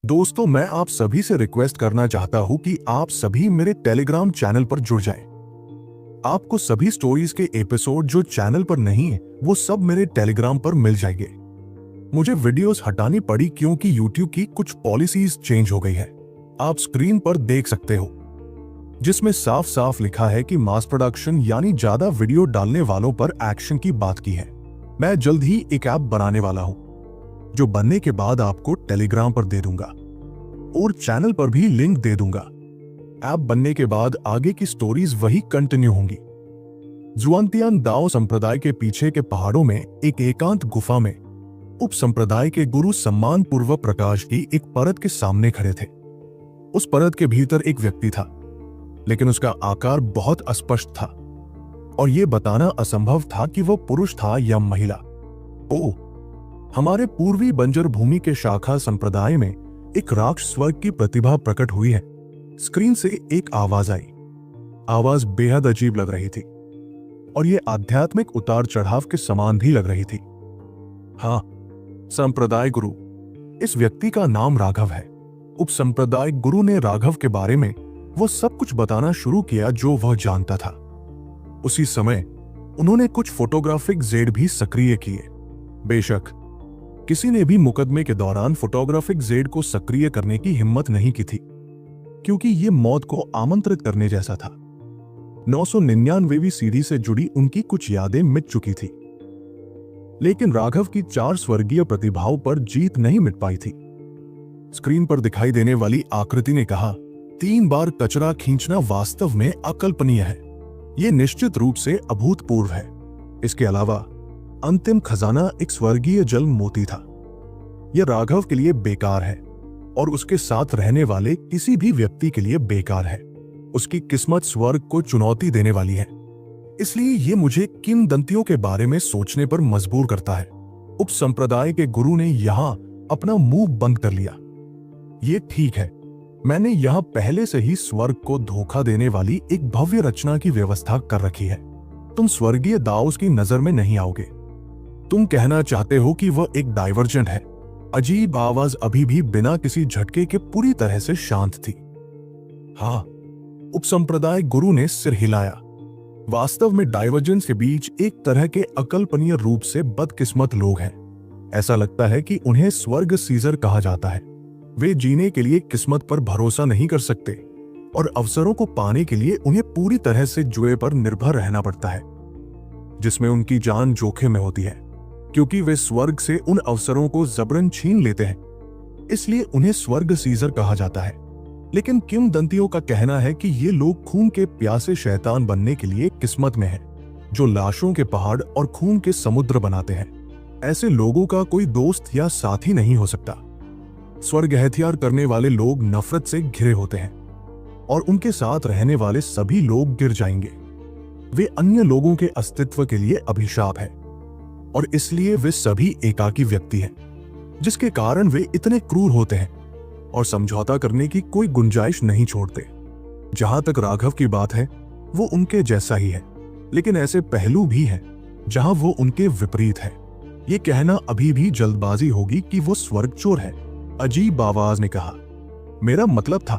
दोस्तों, मैं आप सभी से रिक्वेस्ट करना चाहता हूं कि आप सभी मेरे टेलीग्राम चैनल पर जुड़ जाएं। आपको सभी स्टोरीज के एपिसोड जो चैनल पर नहीं है वो सब मेरे टेलीग्राम पर मिल जाएंगे। मुझे वीडियोस हटानी पड़ी क्योंकि यूट्यूब की कुछ पॉलिसीज चेंज हो गई है। आप स्क्रीन पर देख सकते हो जिसमें साफ साफ लिखा है कि मास प्रोडक्शन यानी ज्यादा वीडियो डालने वालों पर एक्शन की बात की है। मैं जल्द ही एक ऐप बनाने वाला हूं जो बनने के बाद आपको टेलीग्राम पर दे दूंगा और चैनल पर भी लिंक दे दूंगा। ऐप बनने के बाद आगे की स्टोरीज वही कंटिन्यू होंगी। जुआनतियान दाओ संप्रदाय के पीछे के पहाड़ों में एक एकांत गुफा में उप संप्रदाय के गुरु सम्मान पूर्वक प्रकाश की एक परत के सामने खड़े थे। उस परत के भीतर एक व्यक्ति था, लेकिन उसका आकार बहुत अस्पष्ट था और यह बताना असंभव था कि वह पुरुष था या महिला। हमारे पूर्वी बंजर भूमि के शाखा संप्रदाय में एक राक्ष स्वर्ग की प्रतिभा प्रकट हुई है। स्क्रीन से एक आवाज आई। आवाज बेहद अजीब लग रही थी और यह आध्यात्मिक उतार चढ़ाव के समान भी लग रही थी। हाँ, संप्रदाय गुरु। इस व्यक्ति का नाम राघव है। उप संप्रदाय गुरु ने राघव के बारे में वो सब कुछ बताना शुरू किया जो वह जानता था। उसी समय उन्होंने कुछ फोटोग्राफिक जेड भी सक्रिय किए। बेशक किसी ने भी मुकदमे के दौरान फोटोग्राफिक जेड को सक्रिय करने की हिम्मत नहीं की थी, क्योंकि यह मौत को आमंत्रित करने जैसा था। 999वीं सीढ़ी से जुड़ी उनकी कुछ यादें मिट चुकी थी, लेकिन राघव की 4 स्वर्गीय प्रतिभाओं पर जीत नहीं मिट पाई थी। स्क्रीन पर दिखाई देने वाली आकृति ने कहा, 3 बार कचरा खींचना वास्तव में अकल्पनीय है। यह निश्चित रूप से अभूतपूर्व है। इसके अलावा अंतिम खजाना एक स्वर्गीय जल मोती था। यह राघव के लिए बेकार है और उसके साथ रहने वाले किसी भी व्यक्ति के लिए बेकार है। उसकी किस्मत स्वर्ग को चुनौती देने वाली है, इसलिए यह मुझे किंवदंतियों के बारे में सोचने पर मजबूर करता है। उप संप्रदाय के गुरु ने यहां अपना मुंह बंद कर लिया। यह ठीक है, मैंने यहां पहले से ही स्वर्ग को धोखा देने वाली एक भव्य रचना की व्यवस्था कर रखी है। तुम स्वर्गीय दाऊस की नजर में नहीं आओगे। तुम कहना चाहते हो कि वह एक डाइवर्जेंट है। अजीब आवाज अभी भी बिना किसी झटके के पूरी तरह से शांत थी। हाँ, उपसंप्रदाय गुरु ने सिर हिलाया। वास्तव में डाइवर्जेंस के बीच एक तरह के अकल्पनीय रूप से बदकिस्मत लोग हैं। ऐसा लगता है कि उन्हें स्वर्ग सीजर कहा जाता है। वे जीने के लिए किस्मत पर भरोसा नहीं कर सकते और अवसरों को पाने के लिए उन्हें पूरी तरह से जुए पर निर्भर रहना पड़ता है, जिसमें उनकी जान जोखिम में होती है, क्योंकि वे स्वर्ग से उन अवसरों को जबरन छीन लेते हैं। इसलिए उन्हें स्वर्ग सीजर कहा जाता है। लेकिन किंवदंतियों का कहना है कि ये लोग खून के प्यासे शैतान बनने के लिए किस्मत में हैं, जो लाशों के पहाड़ और खून के समुद्र बनाते हैं। ऐसे लोगों का कोई दोस्त या साथी नहीं हो सकता। स्वर्ग हथियार करने वाले लोग नफरत से घिरे होते हैं और उनके साथ रहने वाले सभी लोग गिर जाएंगे। वे अन्य लोगों के अस्तित्व के लिए अभिशाप है और इसलिए वे सभी एकाकी व्यक्ति हैं, जिसके कारण वे इतने क्रूर होते हैं और समझौता करने की कोई गुंजाइश नहीं छोड़ते। जहां तक राघव की बात है, वो उनके जैसा ही है, लेकिन ऐसे पहलू भी हैं जहां वो उनके विपरीत है। ये कहना अभी भी जल्दबाजी होगी कि वो स्वर्ग चोर है। अजीब आवाज ने कहा, मेरा मतलब था,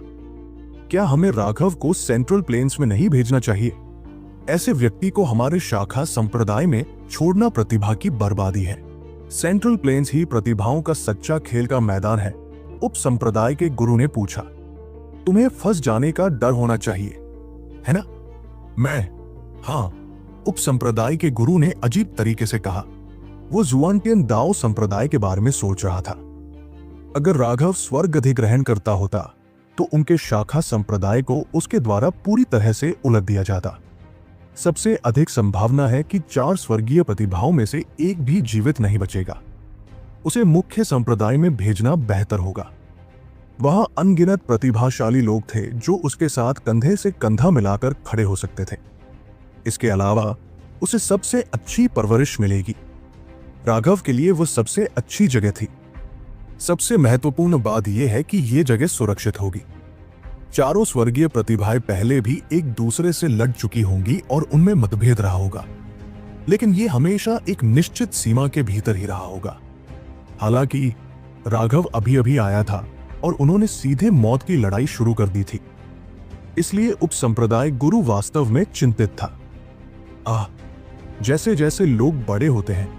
क्या हमें राघव को सेंट्रल प्लेन्स में नहीं भेजना चाहिए? ऐसे व्यक्ति को हमारे शाखा संप्रदाय में छोड़ना प्रतिभा की बर्बादी है। सेंट्रल प्लेन्स ही प्रतिभाओं का सच्चा खेल का मैदान है। उप संप्रदाय के गुरु ने पूछा, तुम्हें फंस जाने का डर होना चाहिए, है ना? हाँ, उप संप्रदाय के गुरु ने अजीब तरीके से कहा। वो जुआनटियन दाओ संप्रदाय के बारे में सोच रहा था। अगर राघव स्वर्ग अधिग्रहण करता होता तो उनके शाखा संप्रदाय को उसके द्वारा पूरी तरह से उलट दिया जाता। सबसे अधिक संभावना है कि 4 स्वर्गीय प्रतिभाओं में से एक भी जीवित नहीं बचेगा। उसे मुख्य संप्रदाय में भेजना बेहतर होगा। वहां अनगिनत प्रतिभाशाली लोग थे जो उसके साथ कंधे से कंधा मिलाकर खड़े हो सकते थे। इसके अलावा उसे सबसे अच्छी परवरिश मिलेगी। राघव के लिए वो सबसे अच्छी जगह थी। सबसे महत्वपूर्ण बात यह है कि यह जगह सुरक्षित होगी। चारों स्वर्गीय प्रतिभाएं पहले भी एक दूसरे से लड़ चुकी होंगी और उनमें मतभेद रहा होगा, लेकिन यह हमेशा एक निश्चित सीमा के भीतर ही रहा होगा। हालांकि राघव अभी अभी आया था और उन्होंने सीधे मौत की लड़ाई शुरू कर दी थी। इसलिए उपसंप्रदाय गुरु वास्तव में चिंतित था। जैसे जैसे लोग बड़े होते हैं,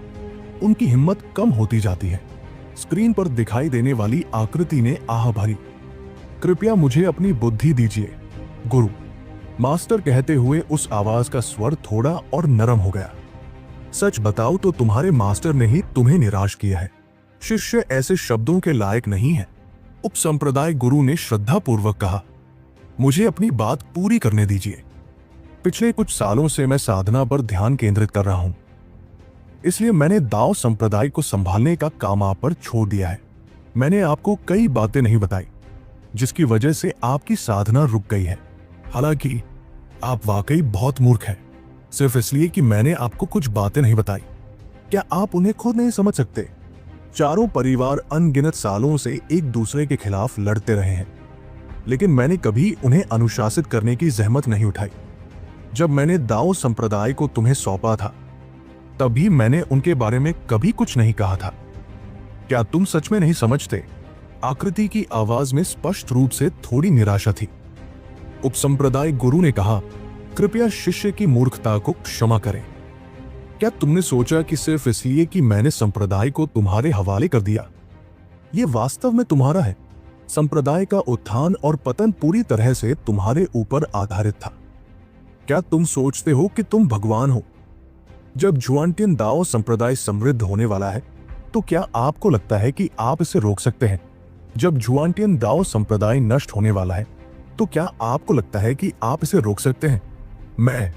उनकी हिम्मत कम होती जाती है। स्क्रीन पर दिखाई देने वाली आकृति ने आह भरी। कृपया मुझे अपनी बुद्धि दीजिए गुरु, मास्टर कहते हुए उस आवाज का स्वर थोड़ा और नरम हो गया। सच बताओ तो तुम्हारे मास्टर ने ही तुम्हें निराश किया है। शिष्य ऐसे शब्दों के लायक नहीं है, उपसंप्रदाय गुरु ने श्रद्धापूर्वक कहा। मुझे अपनी बात पूरी करने दीजिए। पिछले कुछ सालों से मैं साधना पर ध्यान केंद्रित कर रहा हूं, इसलिए मैंने दाओ संप्रदाय को संभालने का काम आप पर छोड़ दिया है। मैंने आपको कई बातें नहीं बताई, जिसकी वजह से आपकी साधना रुक गई है। हालांकि आप वाकई बहुत मूर्ख हैं, सिर्फ इसलिए कि मैंने आपको कुछ बातें नहीं बताई। क्या आप उन्हें खुद नहीं समझ सकते? चारों परिवार अनगिनत सालों से एक दूसरे के खिलाफ लड़ते रहे हैं, लेकिन मैंने कभी उन्हें अनुशासित करने की जहमत नहीं उठाई। जब मैंने दाओ संप्रदाय को तुम्हें सौंपा था, तभी मैंने उनके बारे में कभी कुछ नहीं कहा था। क्या तुम सच में नहीं समझते? आकृति की आवाज में स्पष्ट रूप से थोड़ी निराशा थी। उपसंप्रदाय गुरु ने कहा, कृपया शिष्य की मूर्खता को क्षमा करें। क्या तुमने सोचा कि सिर्फ इसलिए कि मैंने संप्रदाय को तुम्हारे हवाले कर दिया, यह वास्तव में तुम्हारा है? संप्रदाय का उत्थान और पतन पूरी तरह से तुम्हारे ऊपर आधारित था। क्या तुम सोचते हो कि तुम भगवान हो? जब जुआनटियन दाओ संप्रदाय समृद्ध होने वाला है, तो क्या आपको लगता है कि आप इसे रोक सकते हैं? जब जुआनटियन दाओ संप्रदाय नष्ट होने वाला है, तो क्या आपको लगता है कि आप इसे रोक सकते हैं? मैं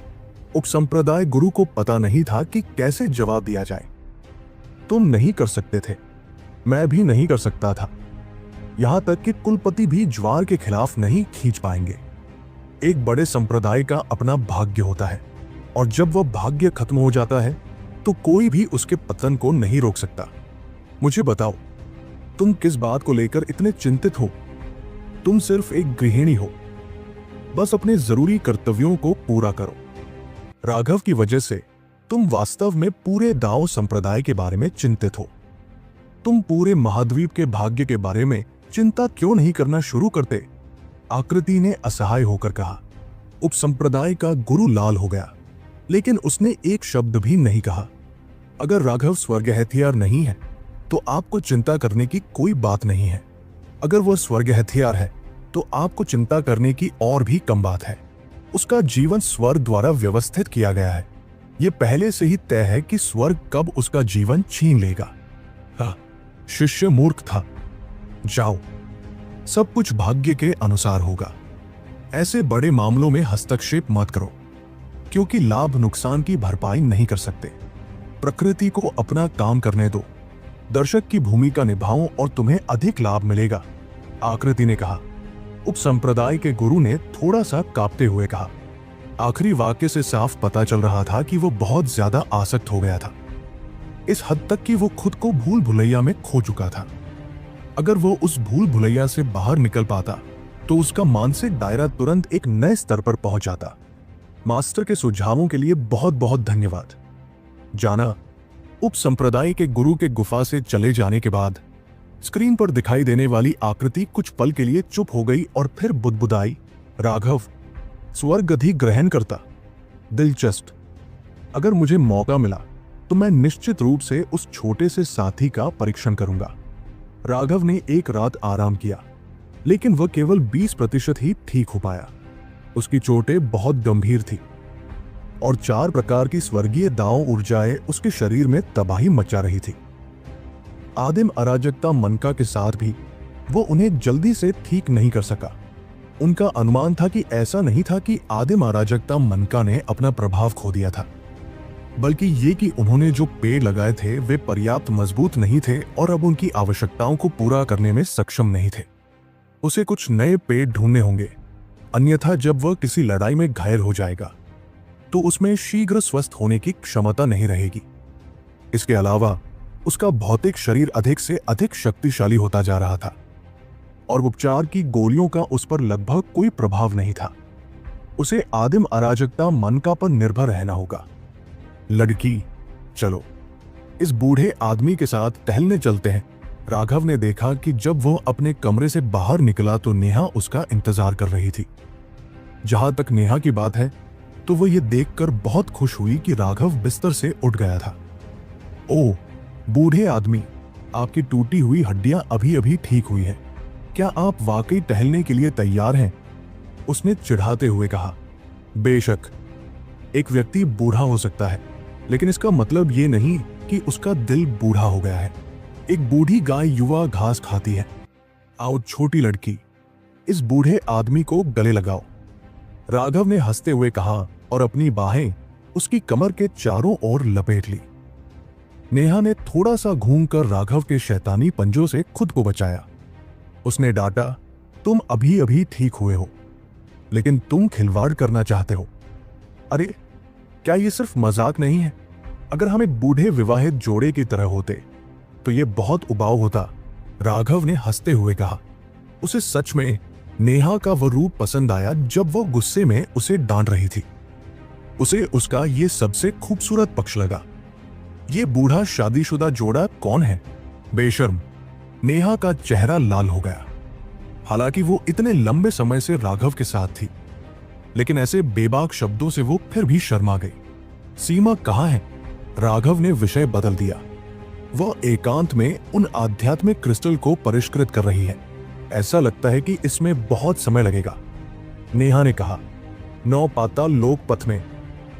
उपसंप्रदाय गुरु को पता नहीं था कि कैसे जवाब दिया जाए। तुम नहीं कर सकते थे, मैं भी नहीं कर सकता था, यहां तक कि कुलपति भी ज्वार के खिलाफ नहीं खींच पाएंगे। एक बड़े संप्रदाय का अपना भाग्य होता है, और जब वह भाग्य खत्म हो जाता है, तो कोई भी उसके पतन को नहीं रोक सकता। मुझे बताओ, तुम किस बात को लेकर इतने चिंतित हो? तुम सिर्फ एक गृहिणी हो, बस अपने जरूरी कर्तव्यों को पूरा करो। राघव की वजह से तुम वास्तव में पूरे दाओ संप्रदाय के बारे में चिंतित हो। तुम पूरे महाद्वीप के भाग्य के बारे में चिंता क्यों नहीं करना शुरू करते? आकृति ने असहाय होकर कहा। उपसंप्रदाय का गुरु लाल हो गया, लेकिन उसने एक शब्द भी नहीं कहा। अगर राघव स्वर्ग हथियार नहीं है, तो आपको चिंता करने की कोई बात नहीं है। अगर वह स्वर्ग हथियार है, तो आपको चिंता करने की और भी कम बात है। उसका जीवन स्वर्ग द्वारा व्यवस्थित किया गया है। यह पहले से ही तय है कि स्वर्ग कब उसका जीवन छीन लेगा। शिष्य मूर्ख था। जाओ, सब कुछ भाग्य के अनुसार होगा। ऐसे बड़े मामलों में हस्तक्षेप मत करो, क्योंकि लाभ नुकसान की भरपाई नहीं कर सकते। प्रकृति को अपना काम करने दो। दर्शक की भूमिका निभाओ और तुम्हें अधिक लाभ मिलेगा, आकृति ने कहा। उपसंप्रदाय के गुरु ने थोड़ा सा कांपते हुए कहा। आखिरी वाक्य से साफ पता चल रहा था कि वो बहुत ज्यादा आसक्त हो गया था, इस हद तक कि वो खुद को भूल भुलैया में खो चुका था। अगर वो उस भूल भुलैया से बाहर निकल पाता, तो उसका मानसिक दायरा तुरंत एक नए स्तर पर पहुंच जाता। मास्टर के सुझावों के लिए बहुत बहुत धन्यवाद। जाना। उपसंप्रदाय के गुरु के गुफा से चले जाने के बाद स्क्रीन पर दिखाई देने वाली आकृति कुछ पल के लिए चुप हो गई और फिर बुदबुदाई, राघव, स्वर्ग अधिग्रहण करता। दिलचस्प। अगर मुझे मौका मिला तो मैं निश्चित रूप से उस छोटे से साथी का परीक्षण करूंगा। राघव ने एक रात आराम किया, लेकिन वह केवल 20% ही ठीक हो पाया। उसकी चोटें बहुत गंभीर थी और 4 प्रकार की स्वर्गीय दांव ऊर्जाएं उसके शरीर में तबाही मचा रही थी। आदिम अराजकता मनका के साथ भी वो उन्हें जल्दी से ठीक नहीं कर सका। उनका अनुमान था कि ऐसा नहीं था कि आदिम अराजकता मनका ने अपना प्रभाव खो दिया था, बल्कि ये कि उन्होंने जो पेड़ लगाए थे वे पर्याप्त मजबूत नहीं थे और अब उनकी आवश्यकताओं को पूरा करने में सक्षम नहीं थे। उसे कुछ नए पेड़ ढूंढने होंगे, अन्यथा जब वह किसी लड़ाई में घायल हो जाएगा तो उसमें शीघ्र स्वस्थ होने की क्षमता नहीं रहेगी। इसके अलावा उसका भौतिक शरीर अधिक से अधिक शक्तिशाली होता जा रहा था और उपचार की गोलियों का उस पर लगभग कोई प्रभाव नहीं था। उसे आदिम अराजकता मनका पर निर्भर रहना होगा। लड़की, चलो इस बूढ़े आदमी के साथ टहलने चलते हैं, राघव ने देखा कि जब वो अपने कमरे से बाहर निकला तो नेहा उसका इंतजार कर रही थी। जहां तक नेहा की बात है तो वो ये देखकर बहुत खुश हुई कि राघव बिस्तर से उठ गया था। ओह बूढ़े आदमी, आपकी टूटी हुई हड्डियां अभी अभी ठीक हुई हैं। क्या आप वाकई टहलने के लिए तैयार हैं? उसने चिढ़ाते हुए कहा। बेशक, एक व्यक्ति बूढ़ा हो सकता है, लेकिन इसका मतलब ये नहीं कि उसका दिल बूढ़ा हो गया है। एक बूढ़ी गाय युवा घास खाती है। आओ छोटी लड़की, इस बूढ़े आदमी को गले लगाओ, राघव ने हंसते हुए कहा और अपनी बाहें उसकी कमर के चारों ओर लपेट ली। नेहा ने थोड़ा सा घूमकर राघव के शैतानी पंजों से खुद को बचाया। उसने डांटा, तुम अभी अभी ठीक हुए हो, लेकिन तुम खिलवाड़ करना चाहते हो। अरे क्या ये सिर्फ मजाक नहीं है? अगर हम एक बूढ़े विवाहित जोड़े की तरह होते तो ये बहुत उबाऊ होता, राघव ने हंसते हुए कहा। उसे सच में नेहा का वह रूप पसंद आया जब वो गुस्से में उसे डांट रही थी। उसे उसका ये सबसे खूबसूरत पक्ष लगा। ये बूढ़ा शादीशुदा जोड़ा कौन है? बेशर्म, नेहा का चेहरा लाल हो गया। हालांकि वो इतने लंबे समय से राघव के साथ थी, लेकिन ऐसे बेबाक शब्दों से वो फिर भी शर्मा गई। सीमा कहाँ है? राघव ने विषय बदल दिया। वह एकांत में उन आध्यात्मिक क्रिस्टल को परिष्कृत कर रही है। ऐसा लगता है कि इसमें बहुत समय लगेगा, नेहा ने कहा। 9 पाताल लोक पथ में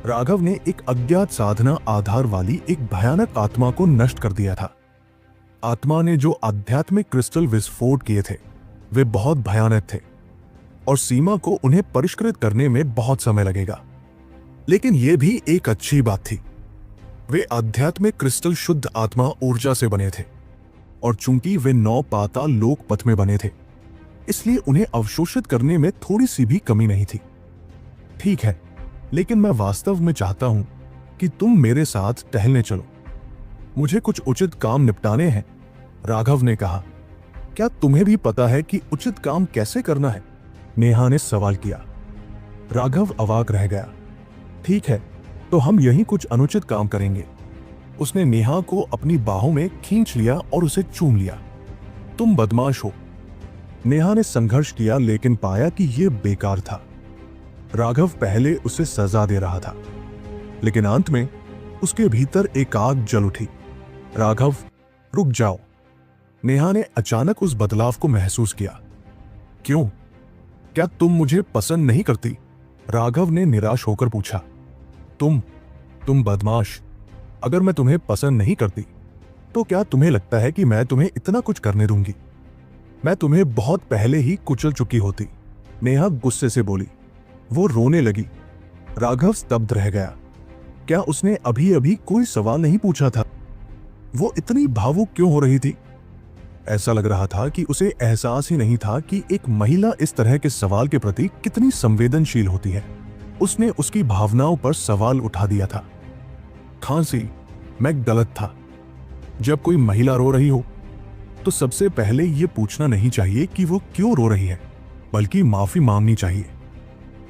राघव ने एक अज्ञात साधना आधार वाली एक भयानक आत्मा को नष्ट कर दिया था। आत्मा ने जो आध्यात्मिक क्रिस्टल विस्फोट किए थे वे बहुत भयानक थे और सीमा को उन्हें परिष्कृत करने में बहुत समय लगेगा। लेकिन यह भी एक अच्छी बात थी। वे आध्यात्मिक क्रिस्टल शुद्ध आत्मा ऊर्जा से बने थे और चूंकि वे 9 पाताल लोक पथ में बने थे, इसलिए उन्हें अवशोषित करने में थोड़ी सी भी कमी नहीं थी। ठीक है, लेकिन मैं वास्तव में चाहता हूं कि तुम मेरे साथ टहलने चलो। मुझे कुछ उचित काम निपटाने हैं, राघव ने कहा। क्या तुम्हें भी पता है कि उचित काम कैसे करना है? नेहा ने सवाल किया। राघव अवाक रह गया। ठीक है, तो हम यही कुछ अनुचित काम करेंगे। उसने नेहा को अपनी बाहों में खींच लिया और उसे चूम लिया। तुम बदमाश हो। नेहा ने संघर्ष किया लेकिन पाया कि यह बेकार था। राघव पहले उसे सजा दे रहा था, लेकिन अंत में उसके भीतर एक आग जल उठी। राघव, रुक जाओ। नेहा ने अचानक उस बदलाव को महसूस किया। क्यों? क्या तुम मुझे पसंद नहीं करती? राघव ने निराश होकर पूछा। तुम बदमाश, अगर मैं तुम्हें पसंद नहीं करती तो क्या तुम्हें लगता है कि मैं तुम्हें इतना कुछ करने दूंगी? मैं तुम्हें बहुत पहले ही कुचल चुकी होती, नेहा गुस्से से बोली। वो रोने लगी। राघव स्तब्ध रह गया। क्या उसने अभी अभी कोई सवाल नहीं पूछा था? वो इतनी भावुक क्यों हो रही थी? ऐसा लग रहा था कि उसे एहसास ही नहीं था कि एक महिला इस तरह के सवाल के प्रति कितनी संवेदनशील होती है। उसने उसकी भावनाओं पर सवाल उठा दिया था। खांसी, मैं गलत था। जब कोई महिला रो रही हो तो सबसे पहले यह पूछना नहीं चाहिए कि वो क्यों रो रही है, बल्कि माफी मांगनी चाहिए।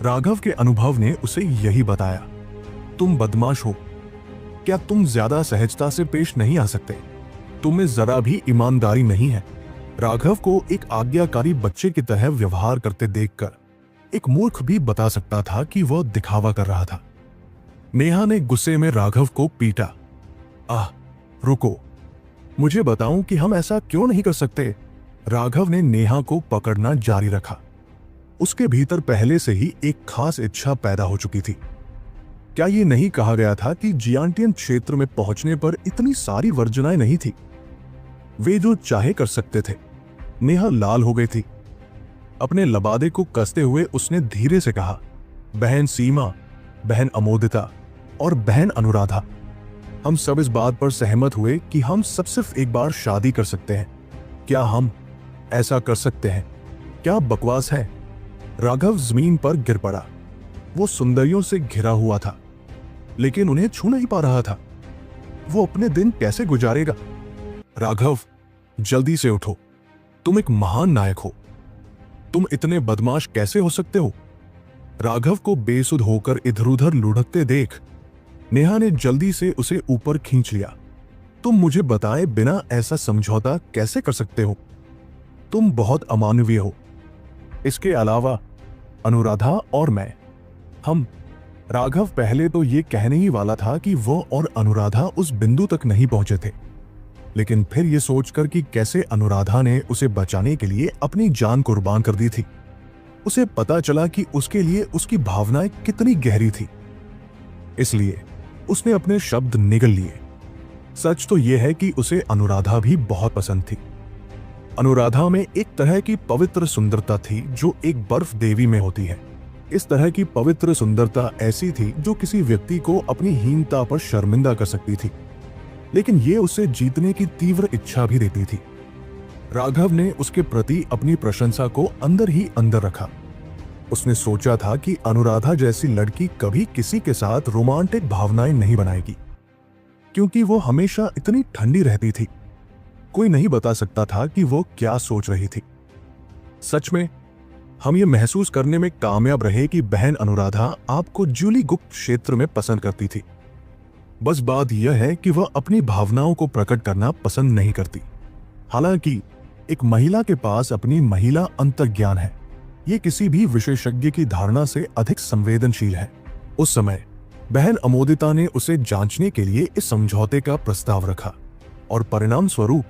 राघव के अनुभव ने उसे यही बताया। तुम बदमाश हो। क्या तुम ज्यादा सहजता से पेश नहीं आ सकते? तुम्हें जरा भी ईमानदारी नहीं है। राघव को एक आज्ञाकारी बच्चे की तरह व्यवहार करते देखकर एक मूर्ख भी बता सकता था कि वह दिखावा कर रहा था। नेहा ने गुस्से में राघव को पीटा। आह, रुको, मुझे बताऊं कि हम ऐसा क्यों नहीं कर सकते? राघव ने नेहा को पकड़ना जारी रखा। उसके भीतर पहले से ही एक खास इच्छा पैदा हो चुकी थी। क्या ये नहीं कहा गया था कि जियांटियन क्षेत्र में पहुंचने पर इतनी सारी वर्जनाएं नहीं थी? वे जो चाहे कर सकते थे। नेहा लाल हो गई थी। अपने लबादे को कसते हुए उसने धीरे से कहा, बहन सीमा, बहन अमोदिता और बहन अनुराधा, हम सब इस बात पर सहमत हुए कि हम सब सिर्फ एक बार शादी कर सकते हैं। क्या हम ऐसा कर सकते हैं? क्या बकवास है? राघव जमीन पर गिर पड़ा। वो सुंदरियों से घिरा हुआ था, लेकिन उन्हें छू नहीं पा रहा था। वो अपने दिन कैसे गुजारेगा? राघव, जल्दी से उठो। तुम एक महान नायक हो। तुम इतने बदमाश कैसे हो सकते हो? राघव को बेसुध होकर इधर उधर लुढ़कते देख नेहा ने जल्दी से उसे ऊपर खींच लिया। तुम मुझे बताए बिना ऐसा समझौता कैसे कर सकते हो? तुम बहुत अमानवीय हो। इसके अलावा अनुराधा और मैं, हम राघव पहले तो ये कहने ही वाला था कि वो और अनुराधा उस बिंदु तक नहीं पहुंचे थे, लेकिन फिर ये सोचकर कि कैसे अनुराधा ने उसे बचाने के लिए अपनी जान कुर्बान कर दी थी, उसे पता चला कि उसके लिए उसकी भावनाएं कितनी गहरी थी। इसलिए उसने अपने शब्द निगल लिए। सच तो यह है कि उसे अनुराधा भी बहुत पसंद थी। अनुराधा में एक तरह की पवित्र सुंदरता थी जो एक बर्फ देवी में होती है। इस तरह की पवित्र सुंदरता ऐसी थी जो किसी व्यक्ति को अपनी हीनता पर शर्मिंदा कर सकती थी, लेकिन ये उसे जीतने की तीव्र इच्छा भी देती थी। राघव ने उसके प्रति अपनी प्रशंसा को अंदर ही अंदर रखा। उसने सोचा था कि अनुराधा जैसी लड़की कभी किसी के साथ रोमांटिक भावनाएं नहीं बनाएगी, क्योंकि वो हमेशा इतनी ठंडी रहती थी। कोई नहीं बता सकता था कि वो क्या सोच रही थी। सच में हम ये महसूस करने में कामयाब रहे कि बहन अनुराधा आपको जूली गुप्त क्षेत्र में पसंद करती थी। बस बात यह है कि वह अपनी भावनाओं को प्रकट करना पसंद नहीं करती। हालांकि एक महिला के पास अपनी महिला अंतर्ज्ञान है, ये किसी भी विशेषज्ञ की धारणा से अधिक संवेदनशील है। उस समय बहन अमोदिता ने उसे जांचने के लिए इस समझौते का प्रस्ताव रखा और परिणाम स्वरूप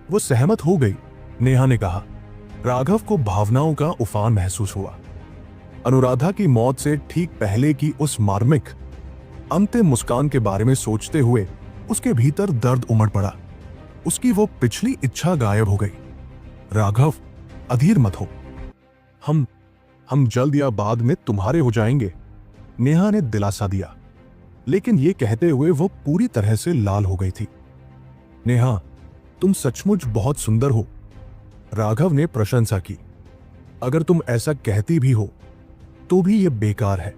वो सहमत हो गई। नेहा ने कहा, राघव को भावनाओं का उफान महसूस हुआ। अनुराधा की मौत से ठीक पहले की उस मार्मिक अंतिम मुस्कान के बारे में सोचते हुए उसके भीतर दर्द उमड़ पड़ा। उसकी वो पिछली इच्छा गायब हो गई। राघव, अधीर मत हो, हम जल्द या बाद में तुम्हारे हो जाएंगे, नेहा ने दिलासा दिया। लेकिन ये कहते हुए वो पूरी तरह से लाल हो गई थी। नेहा, तुम सचमुच बहुत सुंदर हो, राघव ने प्रशंसा की। अगर तुम ऐसा कहती भी हो तो भी यह बेकार है।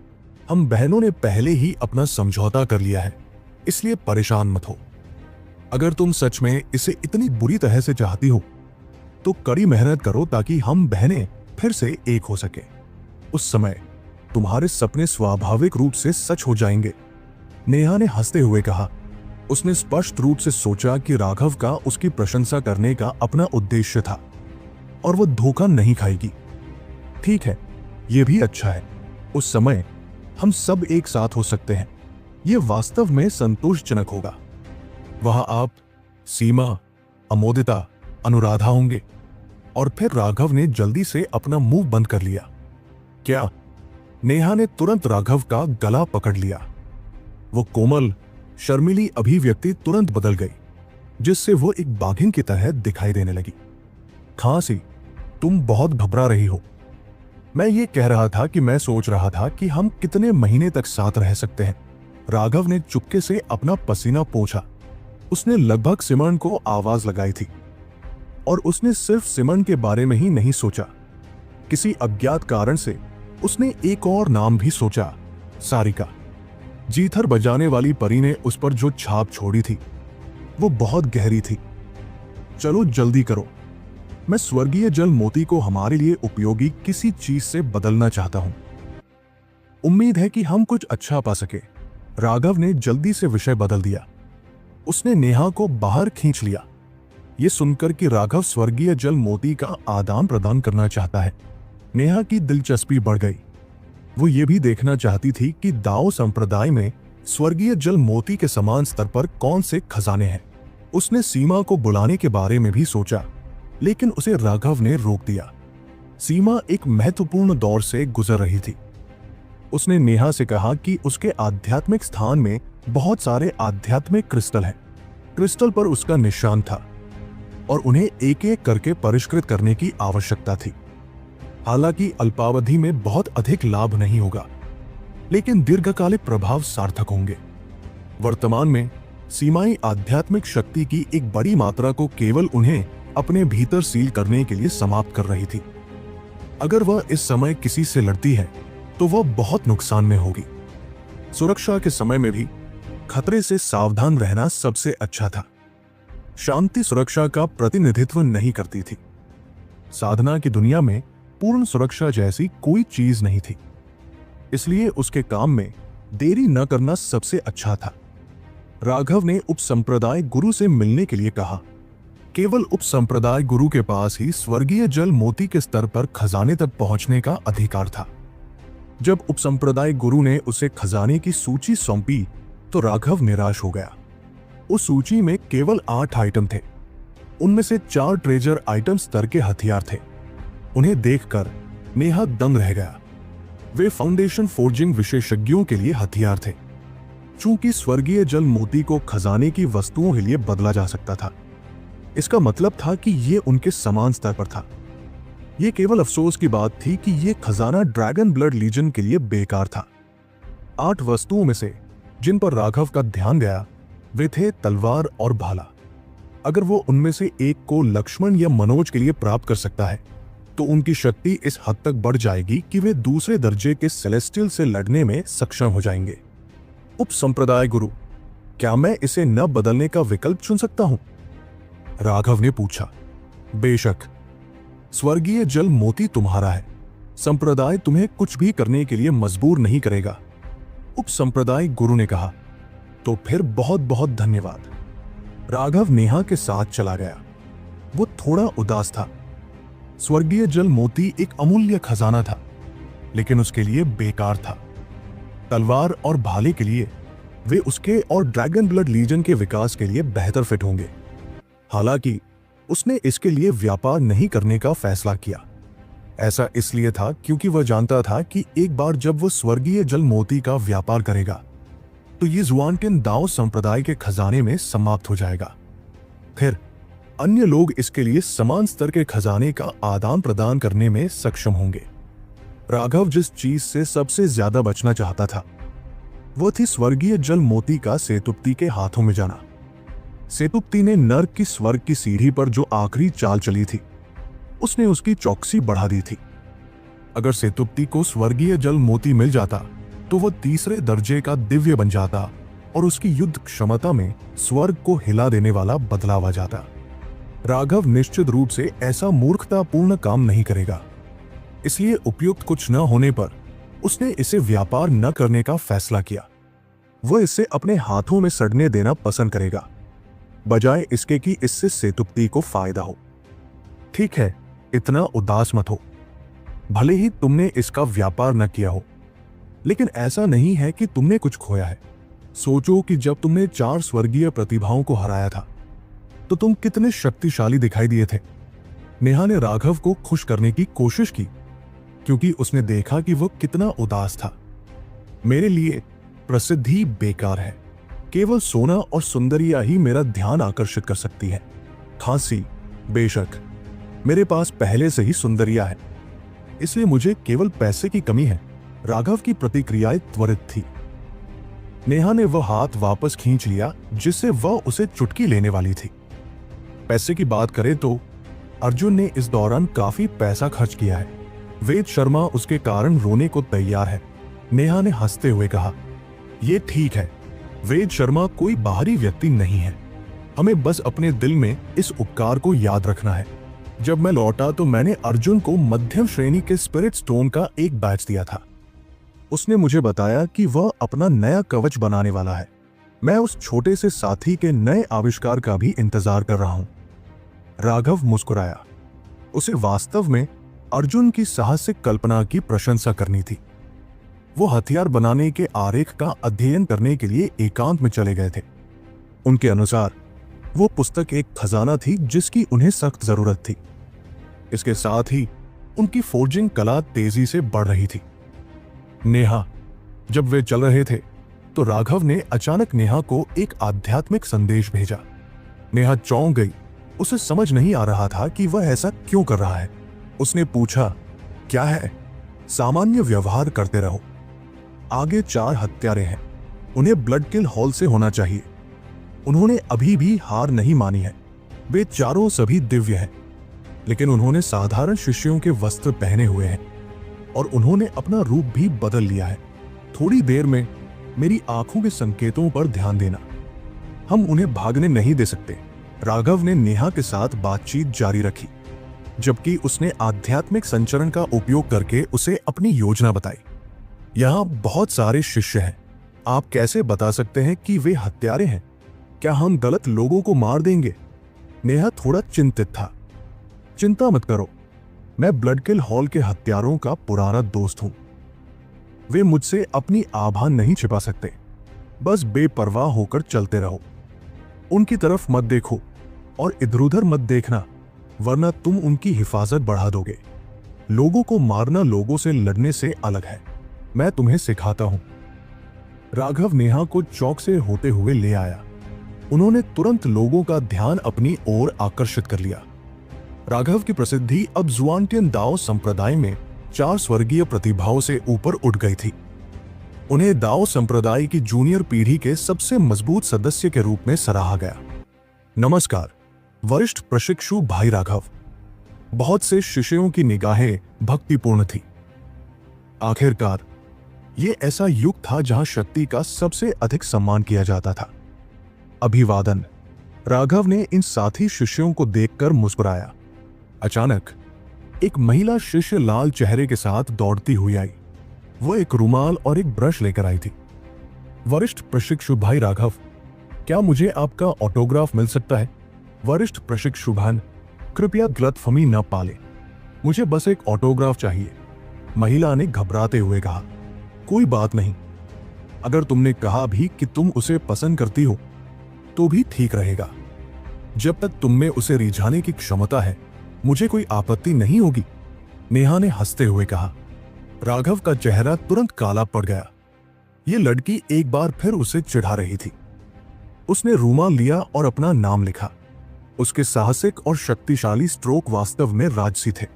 हम बहनों ने पहले ही अपना समझौता कर लिया है, इसलिए परेशान मत हो। अगर तुम सच में इसे इतनी बुरी तरह से चाहती हो तो कड़ी मेहनत करो ताकि हम बहनें फिर से एक हो सके। उस समय तुम्हारे सपने स्वाभाविक रूप से सच हो जाएंगे, नेहा ने हंसते हुए कहा। उसने स्पष्ट रूप से सोचा कि राघव का उसकी प्रशंसा करने का अपना उद्देश्य था और वो धोखा नहीं खाएगी। ठीक है, यह भी अच्छा है। उस समय हम सब एक साथ हो सकते हैं। यह वास्तव में संतोषजनक होगा। वहां आप, सीमा, अमोदिता, अनुराधा होंगे। और फिर राघव ने जल्दी से अपना मुंह बंद कर लिया। क्या? नेहा ने तुरंत राघव का गला पकड़ लिया। वो कोमल, शर्मीली अभिव्यक्ति तुरंत बदल गई, जिससे वो एक बाघिन की तरह दिखाई देने लगी। खांसी, तुम बहुत घबरा रही हो। मैं ये कह रहा था कि मैं सोच रहा था कि हम कितने महीने तक साथ रह सकते हैं। राघव ने चुपके से अपना पसीना पोंछा। उसने लगभग सिमरन को आवाज लगाई थी और उसने सिर्फ सिमरन के बारे में ही नहीं सोचा। किसी अज्ञात कारण से उसने एक और नाम भी सोचा, सारिका। जीथर बजाने वाली परी ने उस पर जो छाप छोड़ी थी वो बहुत गहरी थी। चलो जल्दी करो, मैं स्वर्गीय जल मोती को हमारे लिए उपयोगी किसी चीज से बदलना चाहता हूं। उम्मीद है कि हम कुछ अच्छा पा सके। राघव ने जल्दी से विषय बदल दिया। उसने नेहा को बाहर खींच लिया। यह सुनकर कि राघव स्वर्गीय जल मोती का आदान प्रदान करना चाहता है, नेहा की दिलचस्पी बढ़ गई। वो ये भी देखना चाहती थी कि दाओ संप्रदाय में स्वर्गीय जल मोती के समान स्तर पर कौन से खजाने हैं। उसने सीमा को बुलाने के बारे में भी सोचा, लेकिन उसे राघव ने रोक दिया। सीमा एक महत्वपूर्ण दौर से गुजर रही थी। उसने नेहा से कहा कि उसके आध्यात्मिक स्थान में बहुत सारे आध्यात्मिक क्रिस्टल हैं। क्रिस्टल पर उसका निशान था और उन्हें एक एक करके परिष्कृत करने की आवश्यकता थी। हालांकि अल्पावधि में बहुत अधिक लाभ नहीं होगा, लेकिन दीर्घकालिक प्रभाव सार्थक होंगे। वर्तमान में सीमाएं आध्यात्मिक शक्ति की एक बड़ी मात्रा को केवल उन्हें अपने भीतर सील करने के लिए समाप्त कर रही थी। अगर वह इस समय किसी से लड़ती है तो वह बहुत नुकसान में होगी। सुरक्षा के समय में भी खतरे से सावधान रहना सबसे अच्छा था। शांति सुरक्षा का प्रतिनिधित्व नहीं करती थी। साधना की दुनिया में पूर्ण सुरक्षा जैसी कोई चीज नहीं थी, इसलिए उसके काम में देरी न करना सबसे अच्छा था। राघव ने उपसंप्रदाय गुरु से मिलने के लिए कहा। केवल उपसंप्रदाय गुरु के पास ही स्वर्गीय जल मोती के स्तर पर खजाने तक पहुंचने का अधिकार था। जब उपसंप्रदाय गुरु ने उसे खजाने की सूची सौंपी तो राघव निराश हो गया। उस सूची में केवल 8 आइटम थे। उनमें से 4 ट्रेजर आइटम स्तर के हथियार थे। उन्हें देखकर नेहा दंग रह गया। वे फाउंडेशन फोर्जिंग विशेषज्ञों के लिए हथियार थे। चूंकि स्वर्गीय जल मोती को खजाने की वस्तुओं के लिए बदला जा सकता था, इसका मतलब था कि यह उनके समान स्तर पर था। यह केवल अफसोस की बात थी कि यह खजाना ड्रैगन ब्लड लीजन के लिए बेकार था। 8 वस्तुओं में से जिन पर राघव का ध्यान गया वे थे तलवार और भाला। अगर वो उनमें से एक को लक्ष्मण या मनोज के लिए प्राप्त कर सकता है तो उनकी शक्ति इस हद तक बढ़ जाएगी कि वे दूसरे दर्जे के सेलेस्टियल से लड़ने में सक्षम हो जाएंगे। उपसंप्रदाय गुरु, क्या मैं इसे न बदलने का विकल्प चुन सकता हूं? राघव ने पूछा। बेशक, स्वर्गीय जल मोती तुम्हारा है। संप्रदाय तुम्हें कुछ भी करने के लिए मजबूर नहीं करेगा, उपसंप्रदाय गुरु ने कहा। तो फिर बहुत बहुत धन्यवाद। राघव नेहा के साथ चला गया। वो थोड़ा उदास था। स्वर्गीय जल मोती एक अमूल्य खजाना था, लेकिन उसके लिए बेकार था। तलवार और भाले के लिए वे उसके और ड्रैगन ब्लड लीजन के विकास के लिए बेहतर फिट होंगे। हालांकि उसने इसके लिए व्यापार नहीं करने का फैसला किया। ऐसा इसलिए था क्योंकि वह जानता था कि एक बार जब वह स्वर्गीय जल मोती का व्यापार करेगा तो ये जुआनटिन दाओ संप्रदाय के खजाने में समाप्त हो जाएगा। फिर अन्य लोग इसके लिए समान स्तर के खजाने का आदान प्रदान करने में सक्षम होंगे। राघव जिस चीज से सबसे ज्यादा बचना चाहता था वह थी स्वर्गीय जल मोती का सेतुप्ती के हाथों में जाना। सेतुप्ती ने नर्क की स्वर्ग की सीढ़ी पर जो आखिरी चाल चली थी उसने उसकी चौकसी बढ़ा दी थी। अगर सेतुप्ती को स्वर्गीय जल मोती मिल जाता तो वह तीसरे दर्जे का दिव्य बन जाता और उसकी युद्ध क्षमता में स्वर्ग को हिला देने वाला बदलाव आ जाता। राघव निश्चित रूप से ऐसा मूर्खतापूर्ण काम नहीं करेगा, इसलिए उपयुक्त कुछ न होने पर उसने इसे व्यापार न करने का फैसला किया। वह इसे अपने हाथों में सड़ने देना पसंद करेगा, बजाय इसके कि इससे सेतुप्ती को फायदा हो। ठीक है, इतना उदास मत हो। भले ही तुमने इसका व्यापार न किया हो, लेकिन ऐसा नहीं है कि तुमने कुछ खोया है। सोचो कि जब तुमने 4 स्वर्गीय प्रतिभाओं को हराया था तो तुम कितने शक्तिशाली दिखाई दिए थे। नेहा ने राघव को खुश करने की कोशिश की क्योंकि उसने देखा कि वह कितना उदास था। मेरे लिए प्रसिद्धि बेकार है। केवल सोना और सुंदरिया ही मेरा ध्यान आकर्षित कर सकती है। खांसी, बेशक मेरे पास पहले से ही सुंदरिया है, इसलिए मुझे केवल पैसे की कमी है। राघव की प्रतिक्रियाएं त्वरित थी। नेहा ने वह हाथ वापस खींच लिया जिससे वह उसे चुटकी लेने वाली थी। पैसे की बात करें तो अर्जुन ने इस दौरान काफी पैसा खर्च किया है। वेद शर्मा उसके कारण रोने को तैयार है। नेहा ने हंसते हुए कहा, यह ठीक है, वेद शर्मा कोई बाहरी व्यक्ति नहीं है। हमें बस अपने दिल में इस उपकार को याद रखना है। जब मैं लौटा तो मैंने अर्जुन को मध्यम श्रेणी के स्पिरिट स्टोन का एक बैच दिया था। उसने मुझे बताया कि वह अपना नया कवच बनाने वाला है। मैं उस छोटे से साथी के नए आविष्कार का भी इंतजार कर रहा हूं। राघव मुस्कुराया। उसे वास्तव में अर्जुन की साहसिक कल्पना की प्रशंसा करनी थी। वो हथियार बनाने के आरेख का अध्ययन करने के लिए एकांत में चले गए थे। उनके अनुसार वो पुस्तक एक खजाना थी जिसकी उन्हें सख्त जरूरत थी। इसके साथ ही उनकी फोर्जिंग कला तेजी से बढ़ रही थी। नेहा, जब वे चल रहे थे तो राघव ने अचानक नेहा को एक आध्यात्मिक संदेश भेजा। नेहा चौंक गई। उसे समझ नहीं आ रहा था कि वह ऐसा क्यों कर रहा है। उसने पूछा, क्या है? सामान्य व्यवहार करते रहो। आगे 4 हत्यारे हैं, उन्हें ब्लड किल हॉल से होना चाहिए। उन्होंने अभी भी हार नहीं मानी है। वे चारों सभी दिव्य हैं, लेकिन उन्होंने साधारण शिष्यों के वस्त्र पहने हुए हैं और उन्होंने अपना रूप भी बदल लिया है। थोड़ी देर में मेरी आंखों के संकेतों पर ध्यान देना। हम उन्हें भागने नहीं दे सकते। राघव ने नेहा के साथ बातचीत जारी रखी, जबकि उसने आध्यात्मिक संचरण का उपयोग करके उसे अपनी योजना बताई। यहाँ बहुत सारे शिष्य हैं, आप कैसे बता सकते हैं कि वे हत्यारे हैं? क्या हम गलत लोगों को मार देंगे? नेहा थोड़ा चिंतित था। चिंता मत करो, मैं ब्लडकिल हॉल के हत्यारों का पुराना दोस्त हूं। वे मुझसे अपनी आभा नहीं छिपा सकते। बस बेपरवाह होकर चलते रहो। उनकी तरफ मत देखो और इधर उधर मत देखना, वरना तुम उनकी हिफाजत बढ़ा दोगे। लोगों को मारना लोगों से लड़ने से अलग है। मैं तुम्हें सिखाता हूं। राघव नेहा को चौक से होते हुए ले आया। उन्होंने तुरंत लोगों का ध्यान अपनी ओर आकर्षित कर लिया। राघव की प्रसिद्धि अब जुआनटियन दाओ संप्रदाय में 4 स्वर्गीय प्रतिभाओं से ऊपर उठ गई थी। उन्हें दाओ संप्रदाय की जूनियर पीढ़ी के सबसे मजबूत सदस्य के रूप में सराहा गया। नमस्कार, वरिष्ठ प्रशिक्षु भाई राघव। बहुत से शिष्यों की निगाहें भक्तिपूर्ण थी। आखिरकार ये ऐसा युग था जहां शक्ति का सबसे अधिक सम्मान किया जाता था। अभिवादन। राघव ने इन साथी शिष्यों को देखकर मुस्कुराया। अचानक एक महिला शिष्य लाल चेहरे के साथ दौड़ती हुई आई। वो एक रुमाल और एक ब्रश लेकर आई थी। वरिष्ठ प्रशिक्षु भाई राघव, क्या मुझे आपका ऑटोग्राफ मिल सकता है? वरिष्ठ प्रशिक्षु भान, कृपया गलतफहमी न पाले, मुझे बस एक ऑटोग्राफ चाहिए। महिला ने घबराते हुए कहा। कोई बात नहीं, अगर तुमने कहा भी कि तुम उसे पसंद करती हो तो भी ठीक रहेगा। जब तक तुम में उसे रिझाने की क्षमता है, मुझे कोई आपत्ति नहीं होगी, नेहा ने हंसते हुए कहा। राघव का चेहरा तुरंत काला पड़ गया। यह लड़की एक बार फिर उसे चिढ़ा रही थी। उसने रुमाल लिया और अपना नाम लिखा। उसके साहसिक और शक्तिशाली स्ट्रोक वास्तव में राजसी थे।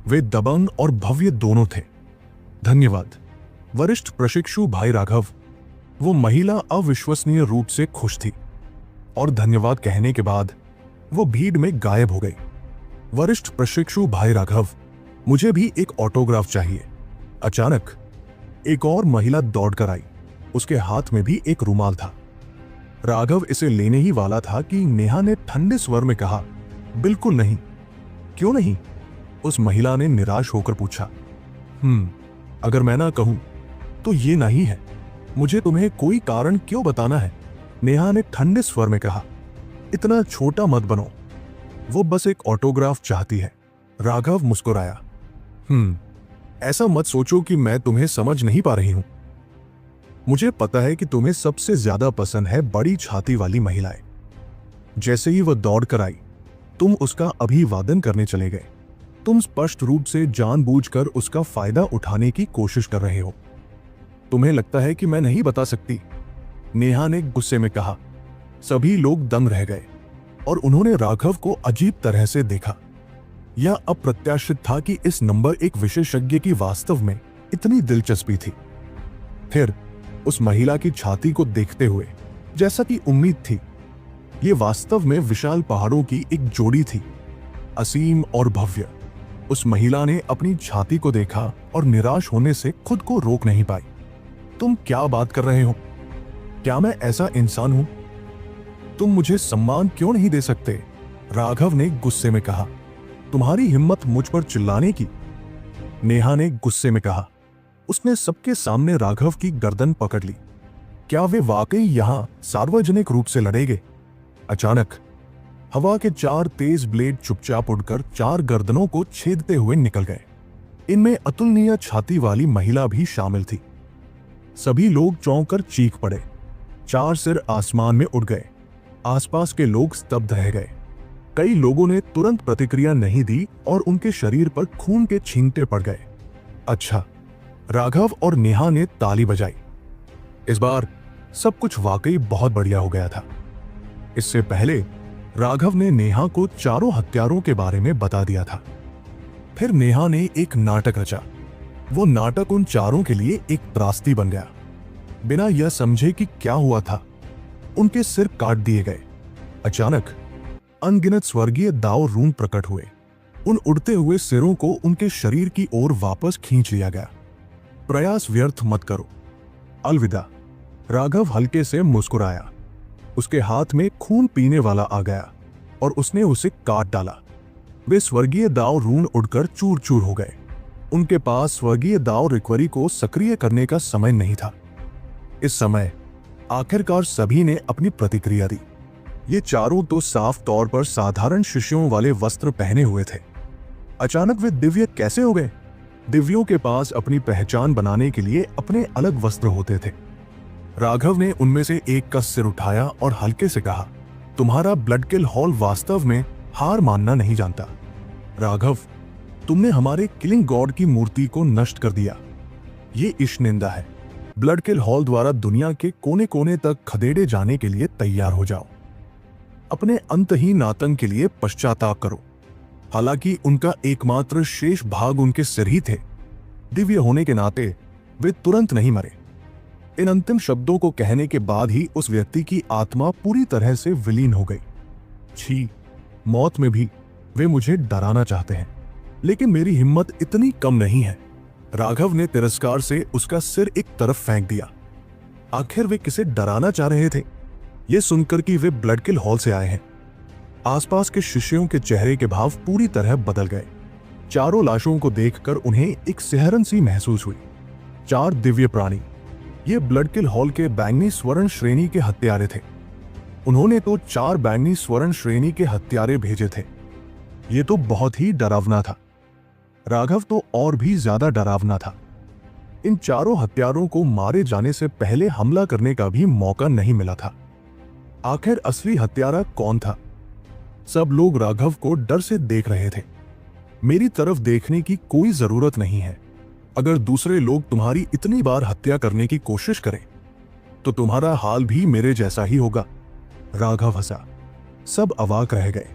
वे दबंग और भव्य दोनों थे। धन्यवाद वरिष्ठ प्रशिक्षु भाई राघव। वो महिला अविश्वसनीय रूप से खुश थी और धन्यवाद कहने के बाद वो भीड़ में गायब हो गई। वरिष्ठ प्रशिक्षु भाई राघव, मुझे भी एक ऑटोग्राफ चाहिए। अचानक एक और महिला दौड़कर आई। उसके हाथ में भी एक रुमाल था। राघव इसे लेने ही वाला था कि नेहा ने ठंडे स्वर में कहा, बिल्कुल नहीं। क्यों नहीं? उस महिला ने निराश होकर पूछा। अगर मैं ना कहूं तो ये नहीं है। मुझे तुम्हें कोई कारण क्यों बताना है? नेहा ने ठंडे स्वर में कहा। इतना छोटा मत बनो, वो बस एक ऑटोग्राफ चाहती है। राघव मुस्कुराया। ऐसा मत सोचो कि मैं तुम्हें समझ नहीं पा रही हूं। मुझे पता है कि तुम्हें सबसे ज्यादा पसंद है बड़ी छाती वाली महिलाएं। जैसे ही वह दौड़कर आई, तुम उसका अभिवादन करने चले गए। तुम स्पष्ट रूप से जानबूझकर उसका फायदा उठाने की कोशिश कर रहे हो। तुम्हें लगता है कि मैं नहीं बता सकती, नेहा ने गुस्से में कहा। सभी लोग दंग रह गए और उन्होंने राघव को अजीब तरह से देखा। यह अप्रत्याशित था कि इस नंबर एक विशेषज्ञ की वास्तव में इतनी दिलचस्पी थी। फिर उस महिला की छाती को देखते हुए जैसा कि उम्मीद थी, ये वास्तव में विशाल पहाड़ों की एक जोड़ी थी, असीम और भव्य। उस महिला ने अपनी छाती को देखा और निराश होने से खुद को रोक नहीं पाई। तुम क्या बात कर रहे हो? क्या मैं ऐसा इंसान हूं? तुम मुझे सम्मान क्यों नहीं दे सकते? राघव ने गुस्से में कहा। तुम्हारी हिम्मत मुझ पर चिल्लाने की, नेहा ने गुस्से में कहा। उसने सबके सामने राघव की गर्दन पकड़ ली। क्या वे वाकई यहां सार्वजनिक रूप से लड़ेंगे? अचानक हवा के 4 तेज ब्लेड चुपचाप उड़कर 4 गर्दनों को छेदते हुए निकल गए। इनमें अतुलनीय छाती वाली महिला भी शामिल थी। सभी लोग चौंक कर चीख पड़े। 4 सिर आसमान में उड़ गए। आसपास के लोग स्तब्ध रह गए। कई लोगों ने तुरंत प्रतिक्रिया नहीं दी और उनके शरीर पर खून के छींटे पड़ गए। अच्छा, राघव और नेहा ने ताली बजाई। इस बार सब कुछ वाकई बहुत बढ़िया हो गया था। इससे पहले राघव ने नेहा को चारों हत्यारों के बारे में बता दिया था। फिर नेहा ने एक नाटक रचा। वो नाटक उन चारों के लिए एक त्रासदी बन गया। बिना यह समझे कि क्या हुआ था, उनके सिर काट दिए गए। अचानक अनगिनत स्वर्गीय दाव रून प्रकट हुए। उन उड़ते हुए सिरों को उनके शरीर की ओर वापस खींच लिया गया। प्रयास व्यर्थ मत करो। अलविदा। राघव हल्के से मुस्कुराया। उसके हाथ में खून पीने वाला आ गया और उसने उसे काट डाला। वे स्वर्गीय दाव रून उड़कर चूर चूर हो गए। उनके पास स्वर्गीय दाव रिकवरी को सक्रिय करने का समय नहीं था। इस समय आखिरकार सभी ने अपनी प्रतिक्रिया दी। ये चारों तो साफ तौर पर साधारण शिष्यों वाले वस्त्र पहने हुए थे। अचानक वे दिव्य कैसे हो गए? दिव्यों के पास अपनी पहचान बनाने के लिए अपने अलग वस्त्र होते थे। राघव ने उनमें से एक का सिर उठाया और हल्के से कहा, तुम्हारा ब्लड किल हॉल वास्तव में हार मानना नहीं जानता। राघव, तुमने हमारे किलिंग गॉड की मूर्ति को नष्ट कर दिया। ये ईशनिंदा है। ब्लड किल हॉल द्वारा दुनिया के कोने कोने तक खदेड़े जाने के लिए तैयार हो जाओ। अपने अंतहीन आतंक के लिए पश्चाताप करो। हालांकि उनका एकमात्र शेष भाग उनके सिर ही थे। दिव्य होने के नाते वे तुरंत नहीं मरे। इन अंतिम शब्दों को कहने के बाद ही उस व्यक्ति की आत्मा पूरी तरह से विलीन हो गई। छी, मौत में भी वे मुझे डराना चाहते हैं, लेकिन मेरी हिम्मत इतनी कम नहीं है। राघव ने तिरस्कार से उसका सिर एक तरफ फेंक दिया। आखिर वे किसे डराना चाह रहे थे? यह सुनकर कि वे ब्लड किल हॉल से आए हैं, आसपास के शिष्यों के चेहरे के भाव पूरी तरह बदल गए। चारों लाशों को देखकर उन्हें एक सिहरन सी महसूस हुई। 4 दिव्य प्राणी, ये ब्लड किल हॉल के बैंगनी स्वर्ण श्रेणी के हत्यारे थे। उन्होंने तो 4 बैंगनी स्वर्ण श्रेणी के हत्यारे भेजे थे। ये तो बहुत ही डरावना था। राघव तो और भी ज्यादा डरावना था। इन चारों हत्यारों को मारे जाने से पहले हमला करने का भी मौका नहीं मिला था। आखिर असली हत्यारा कौन था? सब लोग राघव को डर से देख रहे थे। मेरी तरफ देखने की कोई जरूरत नहीं है। अगर दूसरे लोग तुम्हारी इतनी बार हत्या करने की कोशिश करें तो तुम्हारा हाल भी मेरे जैसा ही होगा। राघव हंसा। सब अवाक रह गए।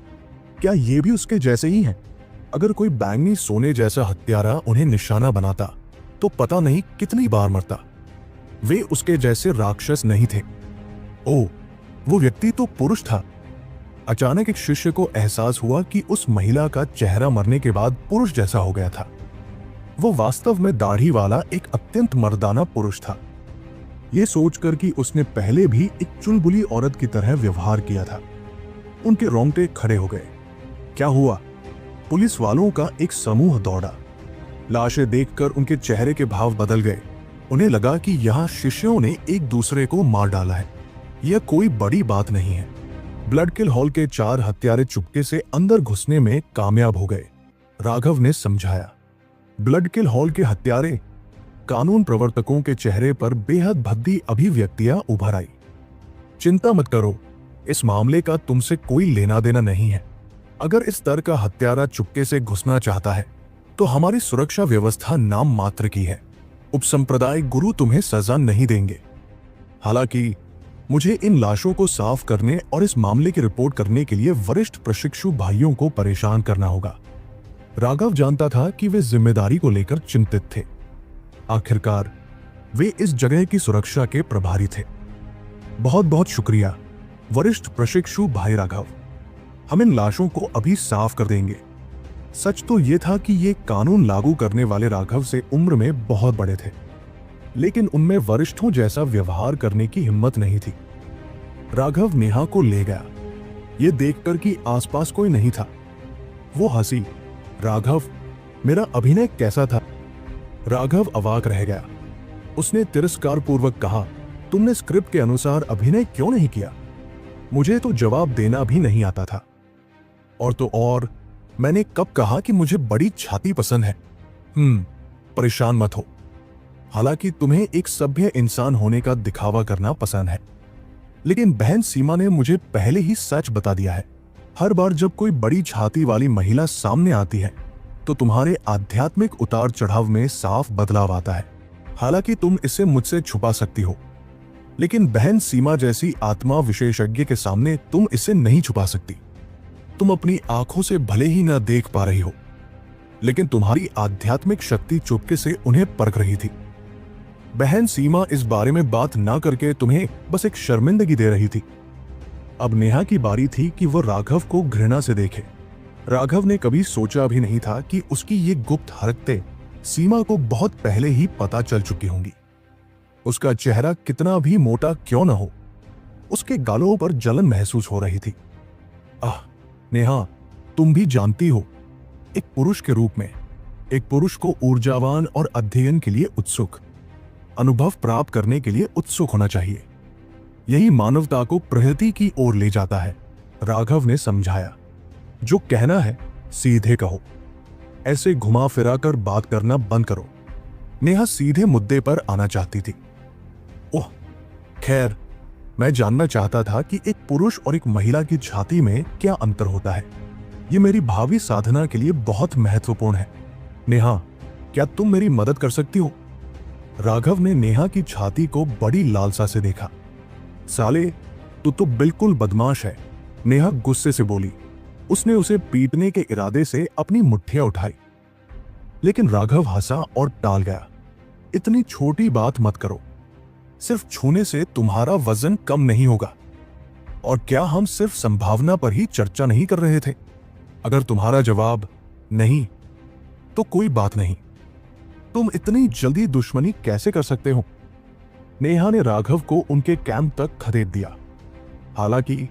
क्या ये भी उसके जैसे ही हैं? अगर कोई बैंगनी सोने जैसा हत्यारा उन्हें निशाना बनाता तो पता नहीं कितनी बार मरता। वे उसके जैसे राक्षस नहीं थे। ओह, वो व्यक्ति तो पुरुष था। अचानक एक शिष्य को एहसास हुआ कि उस महिला का चेहरा मरने के बाद पुरुष जैसा हो गया था। वो वास्तव में दाढ़ी वाला एक अत्यंत मर्दाना पुरुष था। यह सोचकर कि उसने पहले भी एक चुलबुली औरत की तरह व्यवहार किया था, उनके रोंगटे खड़े हो गए। क्या हुआ? पुलिस वालों का एक समूह दौड़ा। लाशें देखकर उनके चेहरे के भाव बदल गए। उन्हें लगा कि यहाँ शिष्यों ने एक दूसरे को मार डाला है। यह कोई बड़ी बात नहीं है। ब्लड किल हॉल के 4 हत्यारे चुपके से अंदर घुसने में कामयाब हो गए। राघव ने समझाया। ब्लड किल हॉल के हत्यारे, कानून प्रवर्तकों के चेहरे पर बेहद भद्दी अभिव्यक्तियां उभर आई। चिंता मत करो, इस मामले का तुमसे कोई लेना देना नहीं है। अगर इस तरह का हत्यारा चुपके से घुसना चाहता है तो हमारी सुरक्षा व्यवस्था नाम मात्र की है। उपसंप्रदाय गुरु तुम्हें सजा नहीं देंगे। हालांकि मुझे इन लाशों को साफ करने और इस मामले की रिपोर्ट करने के लिए वरिष्ठ प्रशिक्षु भाइयों को परेशान करना होगा। राघव जानता था कि वे जिम्मेदारी को लेकर चिंतित थे। आखिरकार वे इस जगह की सुरक्षा के प्रभारी थे। बहुत बहुत शुक्रिया वरिष्ठ प्रशिक्षु भाई राघव। हम इन लाशों को अभी साफ कर देंगे। सच तो यह था कि ये कानून लागू करने वाले राघव से उम्र में बहुत बड़े थे, लेकिन उनमें वरिष्ठों जैसा व्यवहार करने की हिम्मत नहीं थी। राघव नेहा को ले गया, ये देखकर कि आसपास कोई नहीं था। वो हंसी। राघव, मेरा अभिनय कैसा था? राघव अवाक रह गया। उसने तिरस्कार पूर्वक कहा, तुमने स्क्रिप्ट के अनुसार अभिनय क्यों नहीं किया? मुझे तो जवाब देना भी नहीं आता था। और तो और, मैंने कब कहा कि मुझे बड़ी छाती पसंद है? परेशान मत हो। हालांकि तुम्हें एक सभ्य इंसान होने का दिखावा करना पसंद है, लेकिन बहन सीमा ने मुझे पहले ही सच बता दिया है। हर बार जब कोई बड़ी छाती वाली महिला सामने आती है तो तुम्हारे आध्यात्मिक उतार चढ़ाव में साफ बदलाव आता है। हालांकि तुम इसे मुझसे छुपा सकती हो, लेकिन बहन सीमा जैसी आत्मा विशेषज्ञ के सामने तुम इसे नहीं छुपा सकती। तुम अपनी आंखों से भले ही न देख पा रही हो, लेकिन तुम्हारी आध्यात्मिक शक्ति चुपके से उन्हें परख रही थी। बहन सीमा इस बारे में बात ना करके तुम्हें बस एक शर्मिंदगी दे रही थी। अब नेहा की बारी थी कि वो राघव को घृणा से देखे। राघव ने कभी सोचा भी नहीं था कि उसकी ये गुप्त हरकतें सीमा को बहुत पहले ही पता चल चुकी होंगी। उसका चेहरा कितना भी मोटा क्यों न हो, उसके गालों पर जलन महसूस हो रही थी। नेहा, तुम भी जानती हो, एक पुरुष के रूप में एक पुरुष को ऊर्जावान और अध्ययन के लिए उत्सुक, अनुभव प्राप्त करने के लिए उत्सुक होना चाहिए। यही मानवता को प्रगति की ओर ले जाता है। राघव ने समझाया, जो कहना है सीधे कहो, ऐसे घुमा फिरा कर बात करना बंद करो। नेहा सीधे मुद्दे पर आना चाहती थी। ओह खैर, मैं जानना चाहता था कि एक पुरुष और एक महिला की छाती में क्या अंतर होता है। ये मेरी भावी साधना के लिए बहुत महत्वपूर्ण है। नेहा, क्या तुम मेरी मदद कर सकती हो? राघव ने नेहा की छाती को बड़ी लालसा से देखा। साले, तू तो बिल्कुल बदमाश है, नेहा गुस्से से बोली। उसने उसे पीटने के इरादे से अपनी मुट्ठियां उठाई, लेकिन राघव हंसा और टाल गया। इतनी छोटी बात मत करो, सिर्फ छूने से तुम्हारा वजन कम नहीं होगा। और क्या हम सिर्फ संभावना पर ही चर्चा नहीं कर रहे थे? अगर तुम्हारा जवाब नहीं, तो कोई बात नहीं। तुम इतनी जल्दी दुश्मनी कैसे कर सकते हो? नेहा ने राघव को उनके कैंप तक खदेड़ दिया। हालांकि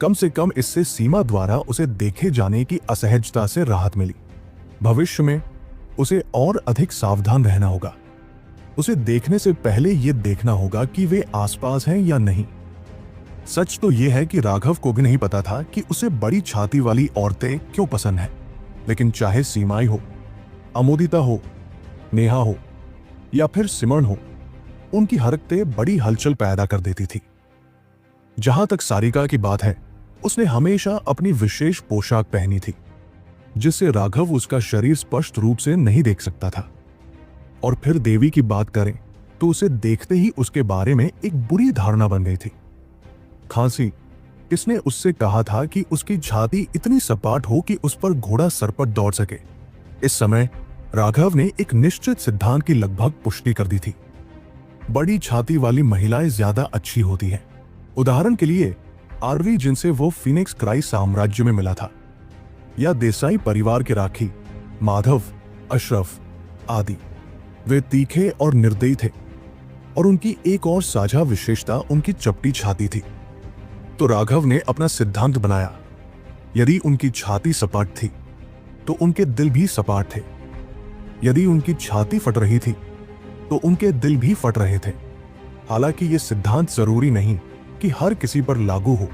कम से कम इससे सीमा द्वारा उसे देखे जाने की असहजता से राहत मिली। भविष्य में उसे और अधिक सावधान रहना होगा। उसे देखने से पहले यह देखना होगा कि वे आसपास हैं या नहीं। सच तो यह है कि राघव को भी नहीं पता था कि उसे बड़ी छाती वाली औरतें क्यों पसंद हैं। लेकिन चाहे सीमाई हो, अमोदिता हो, नेहा हो या फिर सिमरन हो, उनकी हरकतें बड़ी हलचल पैदा कर देती थी। जहां तक सारिका की बात है, उसने हमेशा अपनी विशेष पोशाक पहनी थी, जिससे राघव उसका शरीर स्पष्ट रूप से नहीं देख सकता था। और फिर देवी की बात करें तो उसे देखते ही उसके बारे में एक बुरी धारणा बन गई थी। खांसी, किसने उससे कहा था कि उसकी छाती इतनी सपाट हो कि उस पर घोड़ा सर पर दौड़ सके? इस समय राघव ने एक निश्चित सिद्धांत की लगभग पुष्टि कर दी थी। बड़ी छाती वाली महिलाएं ज्यादा अच्छी होती हैं। उदाहरण के लिए आरवी, जिनसे वो फिनिक्स क्राई साम्राज्य में मिला था, या देसाई परिवार के राखी, माधव, अशरफ आदि। वे तीखे और निर्दयी थे, और उनकी एक और साझा विशेषता उनकी चपटी छाती थी। तो राघव ने अपना सिद्धांत बनाया, यदि उनकी छाती सपाट थी तो उनके दिल भी सपाट थे। यदि उनकी छाती फट रही थी तो उनके दिल भी फट रहे थे। हालांकि यह सिद्धांत जरूरी नहीं कि हर किसी पर लागू हो,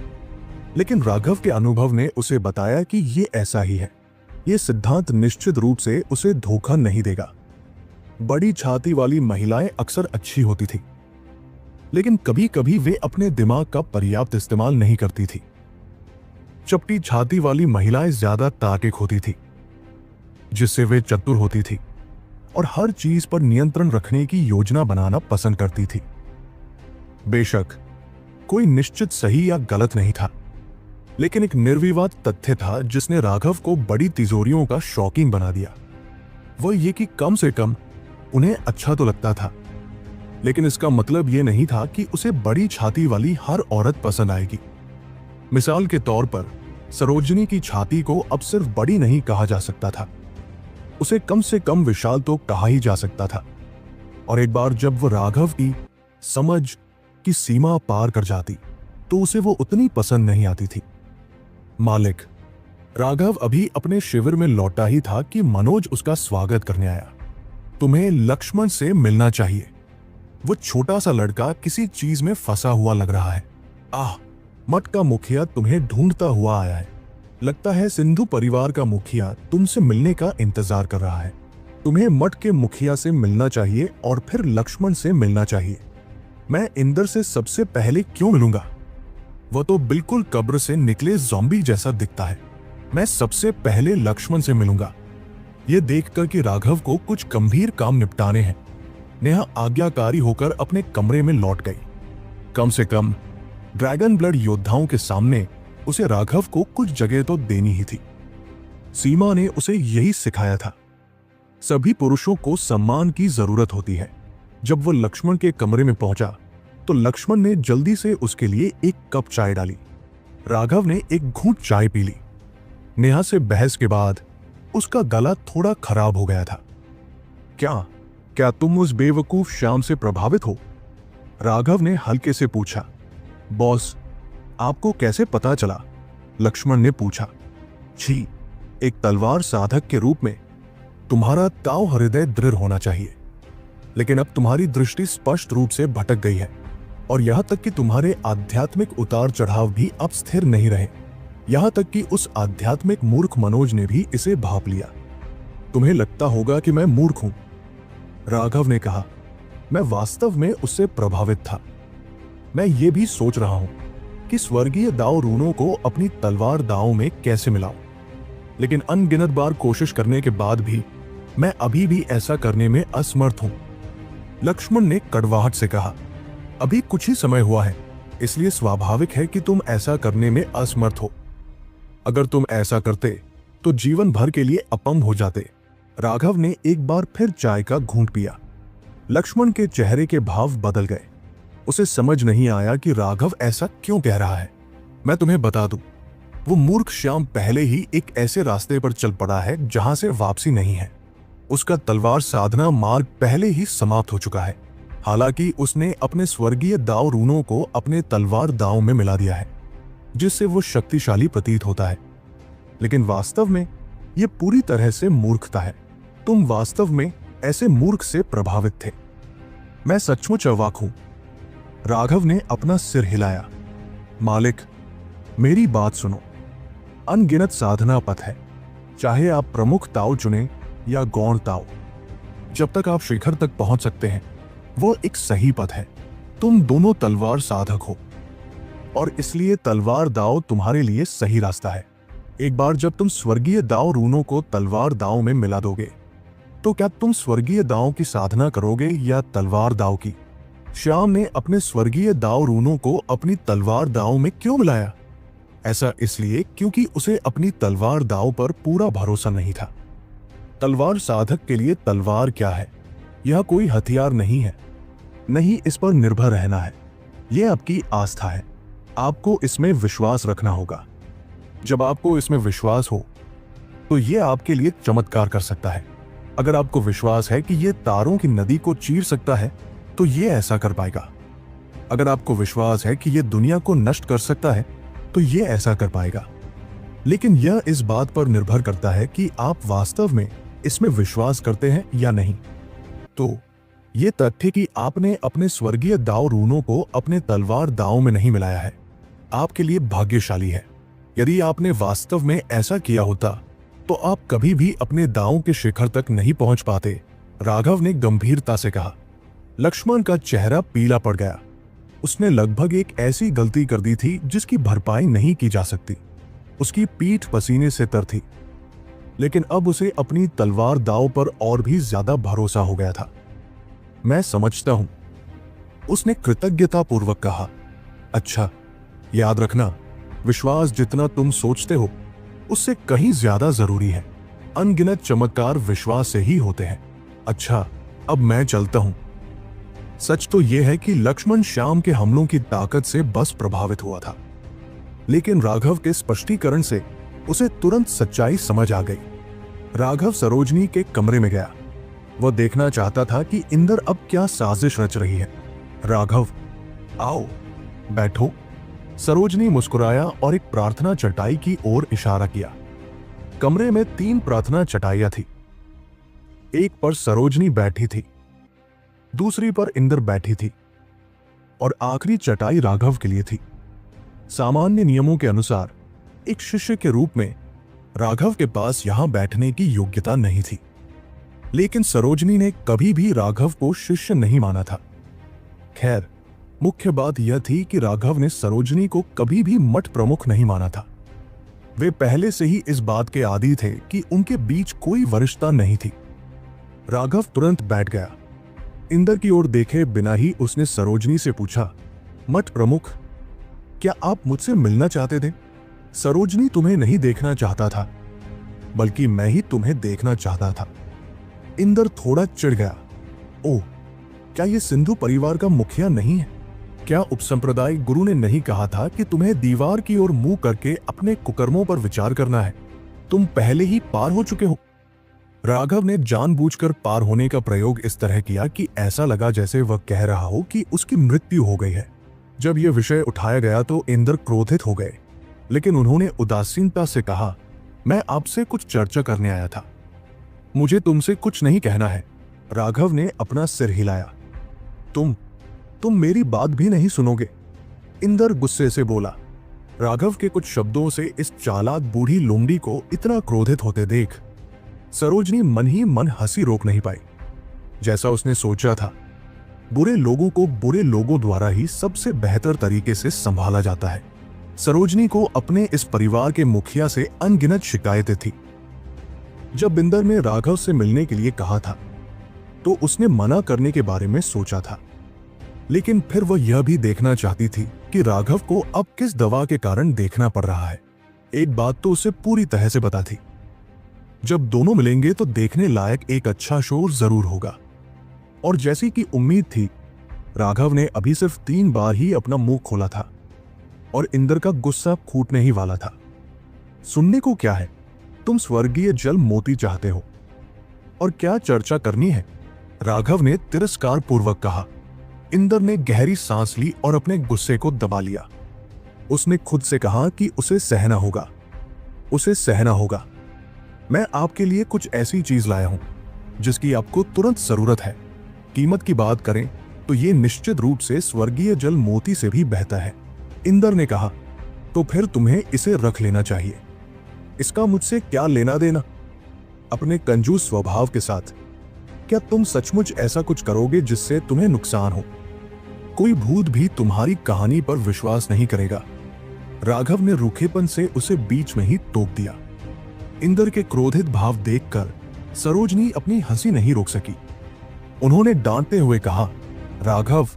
लेकिन राघव के अनुभव ने उसे बताया कि यह ऐसा ही है। यह सिद्धांत निश्चित रूप से उसे धोखा नहीं देगा। बड़ी छाती वाली महिलाएं अक्सर अच्छी होती थी, लेकिन कभी कभी वे अपने दिमाग का पर्याप्त इस्तेमाल नहीं करती थी। चपटी छाती वाली महिलाएं ज्यादा तार्किक होती थी, जिससे वे चतुर होती थी और हर चीज पर नियंत्रण रखने की योजना बनाना पसंद करती थी। बेशक कोई निश्चित सही या गलत नहीं था, लेकिन एक निर्विवाद तथ्य था जिसने राघव को बड़ी तिजोरियों का शौकीन बना दिया। वह ये कि कम से कम उन्हें अच्छा तो लगता था, लेकिन इसका मतलब यह नहीं था कि उसे बड़ी छाती वाली हर औरत पसंद आएगी। मिसाल के तौर पर सरोजनी की छाती को अब सिर्फ बड़ी नहीं कहा जा सकता था, उसे कम से कम विशाल तो कहा ही जा सकता था। और एक बार जब वो राघव की समझ की सीमा पार कर जाती तो उसे वो उतनी पसंद नहीं आती थी। मालिक, राघव अभी अपने शिविर में लौटा ही था कि मनोज उसका स्वागत करने आया। तुम्हें लक्ष्मण से मिलना चाहिए। वो छोटा सा लड़का किसी चीज में फंसा हुआ लग रहा है। आह, मठ का मुखिया तुम्हें ढूंढता हुआ आया है। लगता है सिंधु परिवार का मुखिया तुमसे मिलने का इंतजार कर रहा है। तुम्हें मठ के मुखिया से मिलना चाहिए और फिर लक्ष्मण से मिलना चाहिए। मैं इंद्र से सबसे पहले क्यों मिलूंगा? वह तो बिल्कुल कब्र से निकले ज़ॉम्बी जैसा दिखता है। मैं सबसे पहले लक्ष्मण से मिलूंगा। यह देखकर कि राघव को कुछ गंभीर काम निपटाने हैं, नेहा आज्ञाकारी होकर अपने कमरे में लौट गई। कम से कम ड्रैगन ब्लड योद्धाओं के सामने उसे राघव को कुछ जगह तो देनी ही थी। सीमा ने उसे यही सिखाया था। सभी पुरुषों को सम्मान की जरूरत होती है। जब वो लक्ष्मण के कमरे में पहुंचा तो लक्ष्मण ने जल्दी से उसके लिए एक कप चाय डाली। राघव ने एक घूंट चाय पी ली। नेहा से बहस के बाद उसका गला थोड़ा खराब हो गया था। क्या तुम उस बेवकूफ श्याम से प्रभावित हो? राघव ने हल्के से पूछा। बॉस, आपको कैसे पता चला? लक्ष्मण ने पूछा। छी, एक तलवार साधक के रूप में तुम्हारा ताव हृदय दृढ़ होना चाहिए, लेकिन अब तुम्हारी दृष्टि स्पष्ट रूप से भटक गई है। और यहां तक कि तुम्हारे आध्यात्मिक उतार चढ़ाव भी अब स्थिर नहीं रहे। यहां तक कि उस आध्यात्मिक मूर्ख मनोज ने भी इसे भांप लिया। तुम्हें लगता होगा कि मैं मूर्ख हूं, राघव ने कहा। मैं वास्तव में उससे प्रभावित था। मैं ये भी सोच रहा हूं कि स्वर्गीय दाव रूनों को अपनी तलवार दाव में कैसे मिलाऊं, लेकिन अनगिनत बार कोशिश करने के बाद भी मैं अभी भी ऐसा करने में असमर्थ हूं। लक्ष्मण ने कड़वाहट से कहा, अभी कुछ ही समय हुआ है, इसलिए स्वाभाविक है कि तुम ऐसा करने में असमर्थ हो। अगर तुम ऐसा करते तो जीवन भर के लिए अपंग हो जाते। राघव ने एक बार फिर चाय का घूंट पिया। लक्ष्मण के चेहरे के भाव बदल गए। उसे समझ नहीं आया कि राघव ऐसा क्यों कह रहा है। मैं तुम्हें बता दूं, वो मूर्ख श्याम पहले ही एक ऐसे रास्ते पर चल पड़ा है जहां से वापसी नहीं है। उसका तलवार साधना मार्ग पहले ही समाप्त हो चुका है। हालांकि उसने अपने स्वर्गीय दाव रूनों को अपने तलवार दाव में मिला दिया है, जिससे वो शक्तिशाली प्रतीत होता है। लेकिन वास्तव में यह पूरी तरह से मूर्खता है। तुम वास्तव में ऐसे मूर्ख से प्रभावित थे। मैं सचमुच अवाक हूं। राघव ने अपना सिर हिलाया। मालिक, मेरी बात सुनो। अनगिनत साधना पथ है, चाहे आप प्रमुख ताओ चुने या गौण ताओ। जब तक आप शिखर तक पहुंच सकते हैं, वो एक सही पथ है। तुम दोनों तलवार साधक हो और इसलिए तलवार दाव तुम्हारे लिए सही रास्ता है। एक बार जब तुम स्वर्गीय दाव रूनों को तलवार दाव में मिला दोगे, तो क्या तुम स्वर्गीय दाव की साधना करोगे या तलवार दाव की? श्याम ने अपने स्वर्गीय दाव रूनों को अपनी तलवार दाव में क्यों मिलाया? ऐसा इसलिए क्योंकि उसे अपनी तलवार दाव पर पूरा भरोसा नहीं था। तलवार साधक के लिए तलवार क्या है? यह कोई हथियार नहीं है। नहीं, इस पर निर्भर रहना है। यह आपकी आस्था है। आपको इसमें विश्वास रखना होगा। जब आपको इसमें विश्वास हो तो यह आपके लिए चमत्कार कर सकता है। अगर आपको विश्वास है कि यह तारों की नदी को चीर सकता है, तो यह ऐसा कर पाएगा। अगर आपको विश्वास है कि यह दुनिया को नष्ट कर सकता है, तो यह ऐसा कर पाएगा। लेकिन यह इस बात पर निर्भर करता है कि आप वास्तव में इसमें विश्वास करते हैं या नहीं। तो यह तथ्य कि आपने अपने स्वर्गीय दाव रूनों को अपने तलवार दाव में नहीं मिलाया है, आपके लिए भाग्यशाली है। यदि आपने वास्तव में ऐसा किया होता, तो आप कभी भी अपने दांव के शिखर तक नहीं पहुंच पाते, राघव ने गंभीरता से कहा। लक्ष्मण का चेहरा पीला पड़ गया। उसने लगभग एक ऐसी गलती कर दी थी जिसकी भरपाई नहीं की जा सकती। उसकी पीठ पसीने से तर थी, लेकिन अब उसे अपनी तलवार दांव पर और भी ज्यादा भरोसा हो गया था। मैं समझता हूं, उसने कृतज्ञतापूर्वक कहा। अच्छा, याद रखना, विश्वास जितना तुम सोचते हो उससे कहीं ज्यादा जरूरी है। अनगिनत चमत्कार विश्वास से ही होते हैं। अच्छा, अब मैं चलता हूं। सच तो यह है कि लक्ष्मण श्याम के हमलों की ताकत से बस प्रभावित हुआ था, लेकिन राघव के स्पष्टीकरण से उसे तुरंत सच्चाई समझ आ गई। राघव सरोजनी के कमरे में गया। वह देखना चाहता था कि इंदर अब क्या साजिश रच रही है। राघव, आओ, बैठो। सरोजनी मुस्कुराया और एक प्रार्थना चटाई की ओर इशारा किया। कमरे में 3 प्रार्थना चटाइयां थी। एक पर सरोजनी बैठी थी, दूसरी पर इंदर बैठी थी और आखिरी चटाई राघव के लिए थी। सामान्य नियमों के अनुसार एक शिष्य के रूप में राघव के पास यहां बैठने की योग्यता नहीं थी, लेकिन सरोजनी ने कभी भी राघव को शिष्य नहीं माना था। खैर, मुख्य बात यह थी कि राघव ने सरोजनी को कभी भी मठ प्रमुख नहीं माना था। वे पहले से ही इस बात के आदी थे कि उनके बीच कोई वरिष्ठता नहीं थी। राघव तुरंत बैठ गया। इंदर की ओर देखे बिना ही उसने सरोजनी से पूछा, मठ प्रमुख, क्या आप मुझसे मिलना चाहते थे? सरोजनी तुम्हें नहीं देखना चाहता था, बल्कि मैं ही तुम्हें देखना चाहता था। इंदर थोड़ा चिढ़ गया। ओह, क्या यह सिंधु परिवार का मुखिया नहीं है? क्या उपसंप्रदाय गुरु ने नहीं कहा था कि तुम्हें दीवार की ओर मुंह करके अपने कुकर्मों पर विचार करना है? तुम पहले ही पार हो चुके हो। राघव ने जानबूझकर पार होने का प्रयोग इस तरह किया कि ऐसा लगा जैसे वह कह रहा हो कि उसकी मृत्यु हो गई है। जब यह विषय उठाया गया तो इंदर क्रोधित हो गए, लेकिन उन्होंने उदासीनता से कहा, मैं आपसे कुछ चर्चा करने आया था। मुझे तुमसे कुछ नहीं कहना है। राघव ने अपना सिर हिलाया। तुम तुम मेरी बात भी नहीं सुनोगे, इंदर गुस्से से बोला। राघव के कुछ शब्दों से इस चालाक बूढ़ी लोमड़ी को इतना क्रोधित होते देख सरोजनी मन ही मन हंसी रोक नहीं पाई। जैसा उसने सोचा था, बुरे लोगों को बुरे लोगों द्वारा ही सबसे बेहतर तरीके से संभाला जाता है। सरोजनी को अपने इस परिवार के मुखिया से अनगिनत शिकायतें थी। जब बिंदर ने राघव से मिलने के लिए कहा था तो उसने मना करने के बारे में सोचा था, लेकिन फिर वह यह भी देखना चाहती थी कि राघव को अब किस दवा के कारण देखना पड़ रहा है। एक बात तो उसे पूरी तरह से पता थी, जब दोनों मिलेंगे तो देखने लायक एक अच्छा शो जरूर होगा। और जैसी कि उम्मीद थी, राघव ने अभी सिर्फ 3 बार ही अपना मुंह खोला था और इंदर का गुस्सा फूटने ही वाला था। सुनने को क्या है, तुम स्वर्गीय जल मोती चाहते हो और क्या चर्चा करनी है, राघव ने तिरस्कार पूर्वक कहा। इंदर ने गहरी सांस ली और अपने गुस्से को दबा लिया। उसने खुद से कहा कि उसे सहना होगा, उसे सहना होगा। मैं आपके लिए कुछ ऐसी चीज लाया हूं जिसकी आपको तुरंत जरूरत है। कीमत की बात करें तो ये निश्चित रूप से स्वर्गीय जल मोती से भी बेहतर है, इंदर ने कहा। तो फिर तुम्हें इसे रख लेना चाहिए, इसका मुझसे क्या लेना देना। अपने कंजूस स्वभाव के साथ क्या तुम सचमुच ऐसा कुछ करोगे जिससे तुम्हें नुकसान हो? कोई भूत भी तुम्हारी कहानी पर विश्वास नहीं करेगा। राघव ने रूखेपन से उसे बीच में ही टोक दिया। इंदर के क्रोधित भाव देखकर सरोजनी अपनी हंसी नहीं रोक सकी। उन्होंने डांटते हुए कहा, राघव,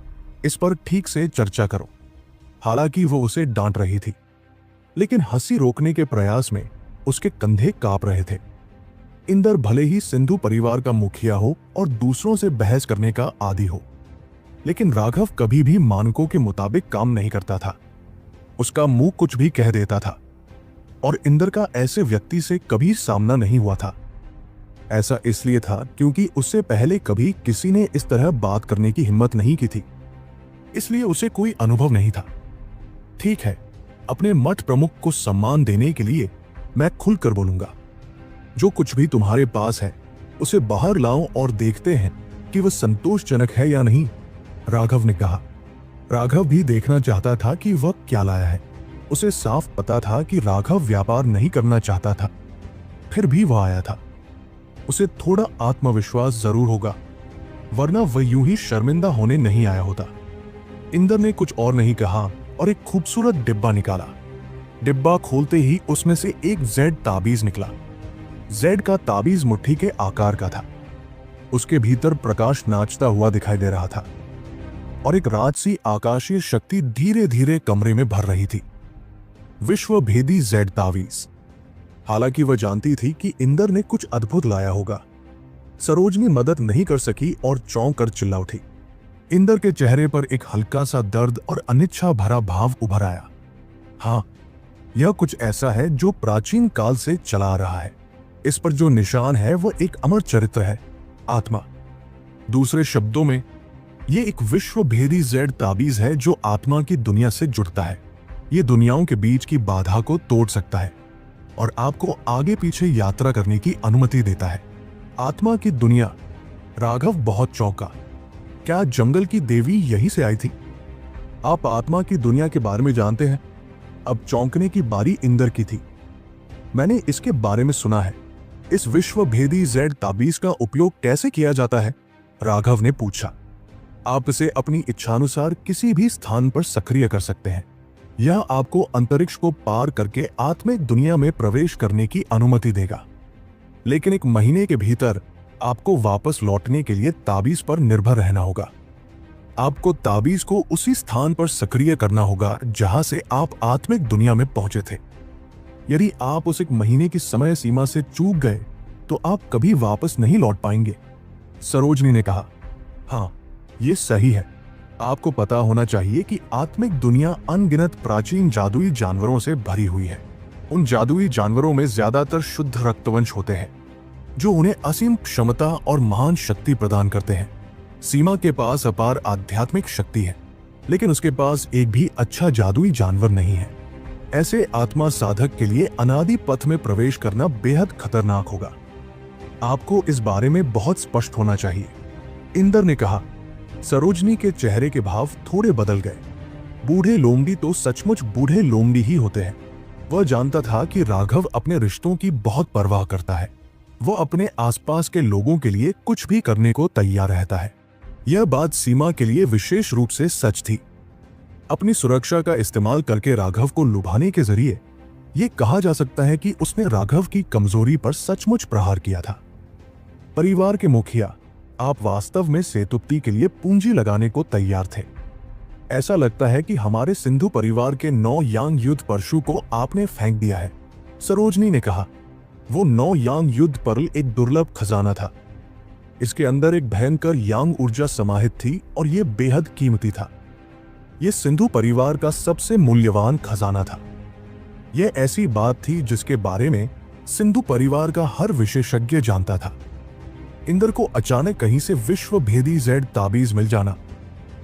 इस पर ठीक से चर्चा करो। हालांकि वो उसे डांट रही थी, लेकिन हंसी रोकने के प्रयास में उसके कंधे कांप रहे थे। इंदर भले ही सिंधु परिवार का मुखिया हो और दूसरों से बहस करने का आदी हो, लेकिन राघव कभी भी मानकों के मुताबिक काम नहीं करता था। उसका मुंह कुछ भी कह देता था और इंदर का ऐसे व्यक्ति से कभी सामना नहीं हुआ था। ऐसा इसलिए था क्योंकि उससे पहले कभी किसी ने इस तरह बात करने की हिम्मत नहीं की थी, इसलिए उसे कोई अनुभव नहीं था। ठीक है, अपने मठ प्रमुख को सम्मान देने के लिए मैं खुलकर बोलूंगा। जो कुछ भी तुम्हारे पास है उसे बाहर लाओ और देखते हैं कि वह संतोषजनक है या नहीं, राघव ने कहा। राघव भी देखना चाहता था कि वह क्या लाया है। उसे साफ पता था कि राघव व्यापार नहीं करना चाहता था, फिर भी वह आया था। उसे थोड़ा आत्मविश्वास जरूर होगा, वरना वह यूं ही शर्मिंदा होने नहीं आया होता। इंदर ने कुछ और नहीं कहा और एक खूबसूरत डिब्बा निकाला। डिब्बा खोलते ही उसमें से एक जेड ताबीज निकला। जेड का ताबीज मुट्ठी के आकार का था। उसके भीतर प्रकाश नाचता हुआ दिखाई दे रहा था और एक राजसी आकाशीय शक्ति धीरे धीरे कमरे में भर रही थी। विश्व भेदी जेड तावीज। हालांकि वह जानती थी कि इंदर ने कुछ अद्भुत लाया होगा, सरोजनी मदद नहीं कर सकी और चौंक कर चिल्ला उठी। इंदर के चेहरे पर एक हल्का सा दर्द और अनिच्छा भरा भाव उभर आया। हाँ, यह कुछ ऐसा है जो प्राचीन काल से चला आ रहा है। इस पर जो निशान है वह एक अमर चरित्र है, आत्मा। दूसरे शब्दों में, यह एक विश्व भेदी जेड ताबीज है जो आत्मा की दुनिया से जुड़ता है। यह दुनियाओं के बीच की बाधा को तोड़ सकता है और आपको आगे पीछे यात्रा करने की अनुमति देता है। आत्मा की दुनिया। राघव बहुत चौंका। क्या जंगल की देवी यहीं से आई थी? आप आत्मा की दुनिया के बारे में जानते हैं? अब चौंकने की बारी इंदर की थी। मैंने इसके बारे में सुना है। इस विश्व भेदी जेड ताबीज का उपयोग कैसे किया जाता है? राघव ने पूछा। आप इसे अपनी इच्छानुसार किसी भी स्थान पर सक्रिय कर सकते हैं। यह आपको अंतरिक्ष को पार करके आत्मिक दुनिया में प्रवेश करने की अनुमति देगा, लेकिन 1 महीने के भीतर आपको वापस लौटने के लिए ताबीज पर निर्भर रहना होगा। आपको ताबीज को उसी स्थान पर सक्रिय करना होगा जहां से आप आत्मिक दुनिया में पहुंचे थे। यदि आप उस 1 महीने की समय सीमा से चूक गए तो आप कभी वापस नहीं लौट पाएंगे, सरोजनी ने कहा। हाँ, ये सही है। आपको पता होना चाहिए कि आत्मिक दुनिया अनगिनत प्राचीन जादुई जानवरों से भरी हुई है। उन जादुई जानवरों में ज्यादातर शुद्ध रक्तवंश होते हैं जो उन्हें असीम क्षमता और महान शक्ति प्रदान करते हैं। सीमा के पास अपार आध्यात्मिक शक्ति है, लेकिन उसके पास एक भी अच्छा जादुई जानवर नहीं है। ऐसे आत्मा साधक के लिए अनादि पथ में प्रवेश करना बेहद खतरनाक होगा। आपको इस बारे में बहुत स्पष्ट होना चाहिए, इंदर ने कहा। सरोजनी के चेहरे के भाव थोड़े बदल गए। बूढ़े लोमड़ी तो सचमुच बूढ़े लोमड़ी ही होते हैं। वह जानता था कि राघव अपने रिश्तों की बहुत परवाह करता है। वह अपने आसपास के लोगों के लिए कुछ भी करने को तैयार रहता है। यह बात सीमा के लिए विशेष रूप से सच थी। अपनी सुरक्षा का इस्तेमाल करके राघव को लुभाने के जरिए यह कहा जा सकता है कि उसने राघव की कमजोरी पर सचमुच प्रहार किया था। परिवार के मुखिया, आप वास्तव में सेतुप्ती के लिए पूंजी लगाने को तैयार थे। ऐसा लगता है कि हमारे सिंधु परिवार के 9 यांग युद्ध परशु को आपने फेंक दिया है, सरोजनी ने कहा। वो 9 यांग युद्ध पर्ल एक दुर्लभ खजाना था। इसके अंदर एक भयंकर यांग ऊर्जा समाहित थी और यह बेहद कीमती था। यह सिंधु परिवार का सबसे मूल्यवान खजाना था। यह ऐसी बात थी जिसके बारे में सिंधु परिवार का हर विशेषज्ञ जानता था। इंद्र को अचानक कहीं से विश्व भेदी जेड ताबीज मिल जाना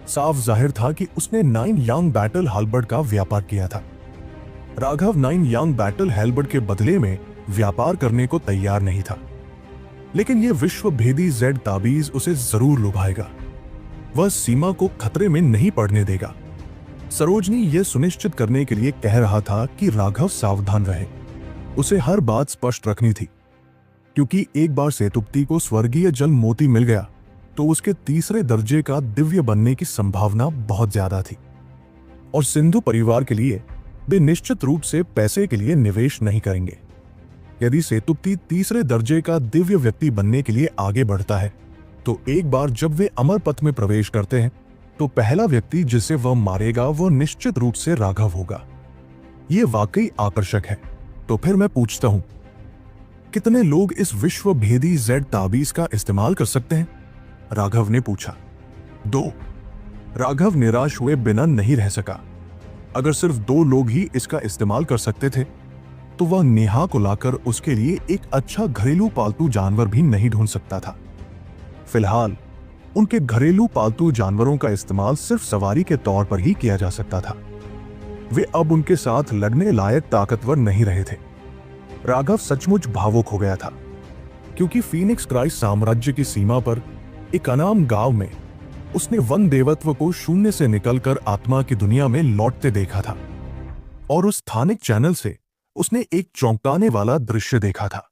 साफ जाहिर था कि उसने 9 यांग बैटल हाल्बर्ड का व्यापार किया था। राघव 9 यांग बैटल हाल्बर्ड के बदले में व्यापार करने को तैयार नहीं था, लेकिन यह विश्व भेदी जेड ताबीज उसे जरूर लुभाएगा। वह सीमा को खतरे में नहीं पड़ने देगा। सरोजनी यह सुनिश्चित करने के लिए कह रहा था कि राघव सावधान रहे। उसे हर बात स्पष्ट रखनी थी, क्योंकि एक बार सेतुप्ती को स्वर्गीय जल मोती मिल गया तो उसके तीसरे दर्जे का दिव्य बनने की संभावना बहुत ज्यादा थी। और सिंधु परिवार के लिए वे निश्चित रूप से पैसे के लिए निवेश नहीं करेंगे। यदि सेतुप्ती तीसरे दर्जे का दिव्य व्यक्ति बनने के लिए आगे बढ़ता है तो एक बार जब वे अमर पथ में प्रवेश करते हैं तो पहला व्यक्ति जिसे वह मारेगा वह निश्चित रूप से राघव होगा। यह वाकई आकर्षक है। तो फिर मैं पूछता हूं, कितने लोग इस विश्व भेदी जेड ताबीज का इस्तेमाल कर सकते हैं? राघव ने पूछा। 2। राघव निराश हुए बिना नहीं रह सका। अगर सिर्फ 2 लोग ही इसका इस्तेमाल कर सकते थे तो वह नेहा को लाकर उसके लिए एक अच्छा घरेलू पालतू जानवर भी नहीं ढूंढ सकता था। फिलहाल उनके घरेलू पालतू जानवरों का इस्तेमाल सिर्फ सवारी के तौर पर ही किया जा सकता था। वे अब उनके साथ लड़ने लायक ताकतवर नहीं रहे थे। राघव सचमुच भावुक हो गया था, क्योंकि फीनिक्स क्राइस्ट साम्राज्य की सीमा पर एक अनाम गांव में उसने वन देवत्व को शून्य से निकलकर आत्मा की दुनिया में लौटते देखा था, और उस स्थानिक चैनल से उसने एक चौंकाने वाला दृश्य देखा था।